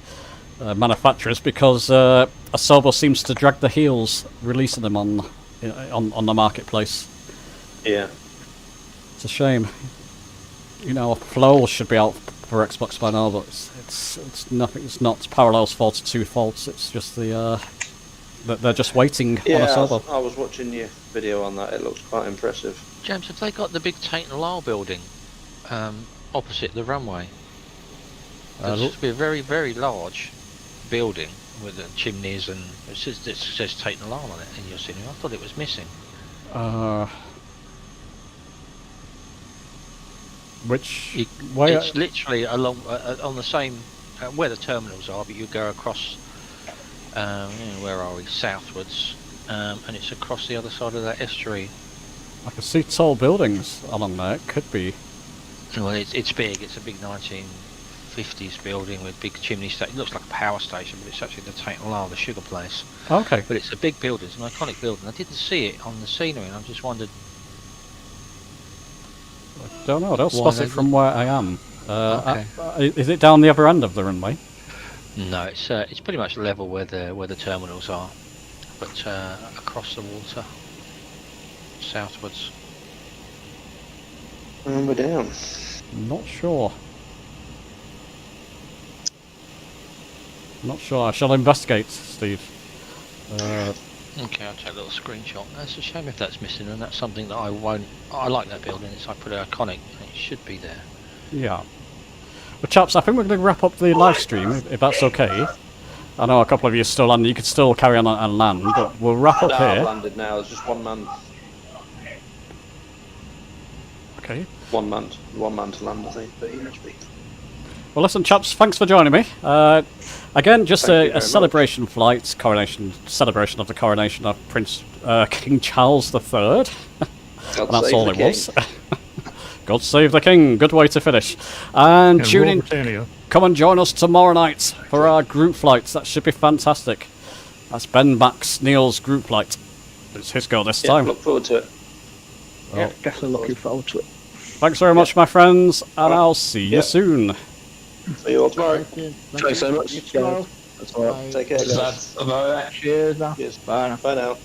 manufacturers because Asobo seems to drag the heels releasing them on the marketplace. Yeah. It's a shame. You know, Flow should be out for Xbox by now, but it's nothing. It's not Parallel's fault. It's 2 faults. It's just they're just waiting on Asobo. I was watching your video on that. It looks quite impressive. James, have they got the big Tate and Lyle building opposite the runway? It's supposed to be a very, very large building with the chimneys and it says Tate and Lyle on it in your cinema. I thought it was missing. It's literally along on the same where the terminals are, but you go across. Where are we? Southwards, and it's across the other side of that estuary. I can see tall buildings along there. It could be. Well, it's big. It's a big 1950s building with big chimney stack. It looks like a power station, but it's actually the Tate and Lyle, the sugar place. Okay. But it's a big building. It's an iconic building. I didn't see it on the scenery, and I just wondered. I don't know. I don't spot it from where I am. Okay. Is it down the other end of the runway? No, it's pretty much level where the terminals are, but across the water, southwards. And we're down. Not sure. Not sure. I shall investigate, Steve. Okay, I'll take a little screenshot. That's a shame if that's missing, and that's something that I won't. I like that building. It's like pretty iconic. And it should be there. Yeah. Well, chaps, I think we're going to wrap up the live stream, if that's okay. I know a couple of you are still on. You could still carry on and land, but we'll wrap up I've here. landed now. There's just one man. Okay. One man to land, I think. But he must be. Well, listen, chaps, thanks for joining me. Again, just Thank you a very celebration flight, celebration of the coronation of King Charles III. That's all it was. God save the King. Good way to finish. And tune in. Britannia. Come and join us tomorrow night for our group flights. That should be fantastic. That's Ben Max Neil's group flight. It's his go this time. Look forward to it. Yeah, definitely looking forward to it. Thanks very much, my friends, and I'll see you soon. See you all tomorrow. Thanks so much. Tomorrow. That's all right. Take care. That's about it. Cheers, man. Cheers. Bye now. Bye now.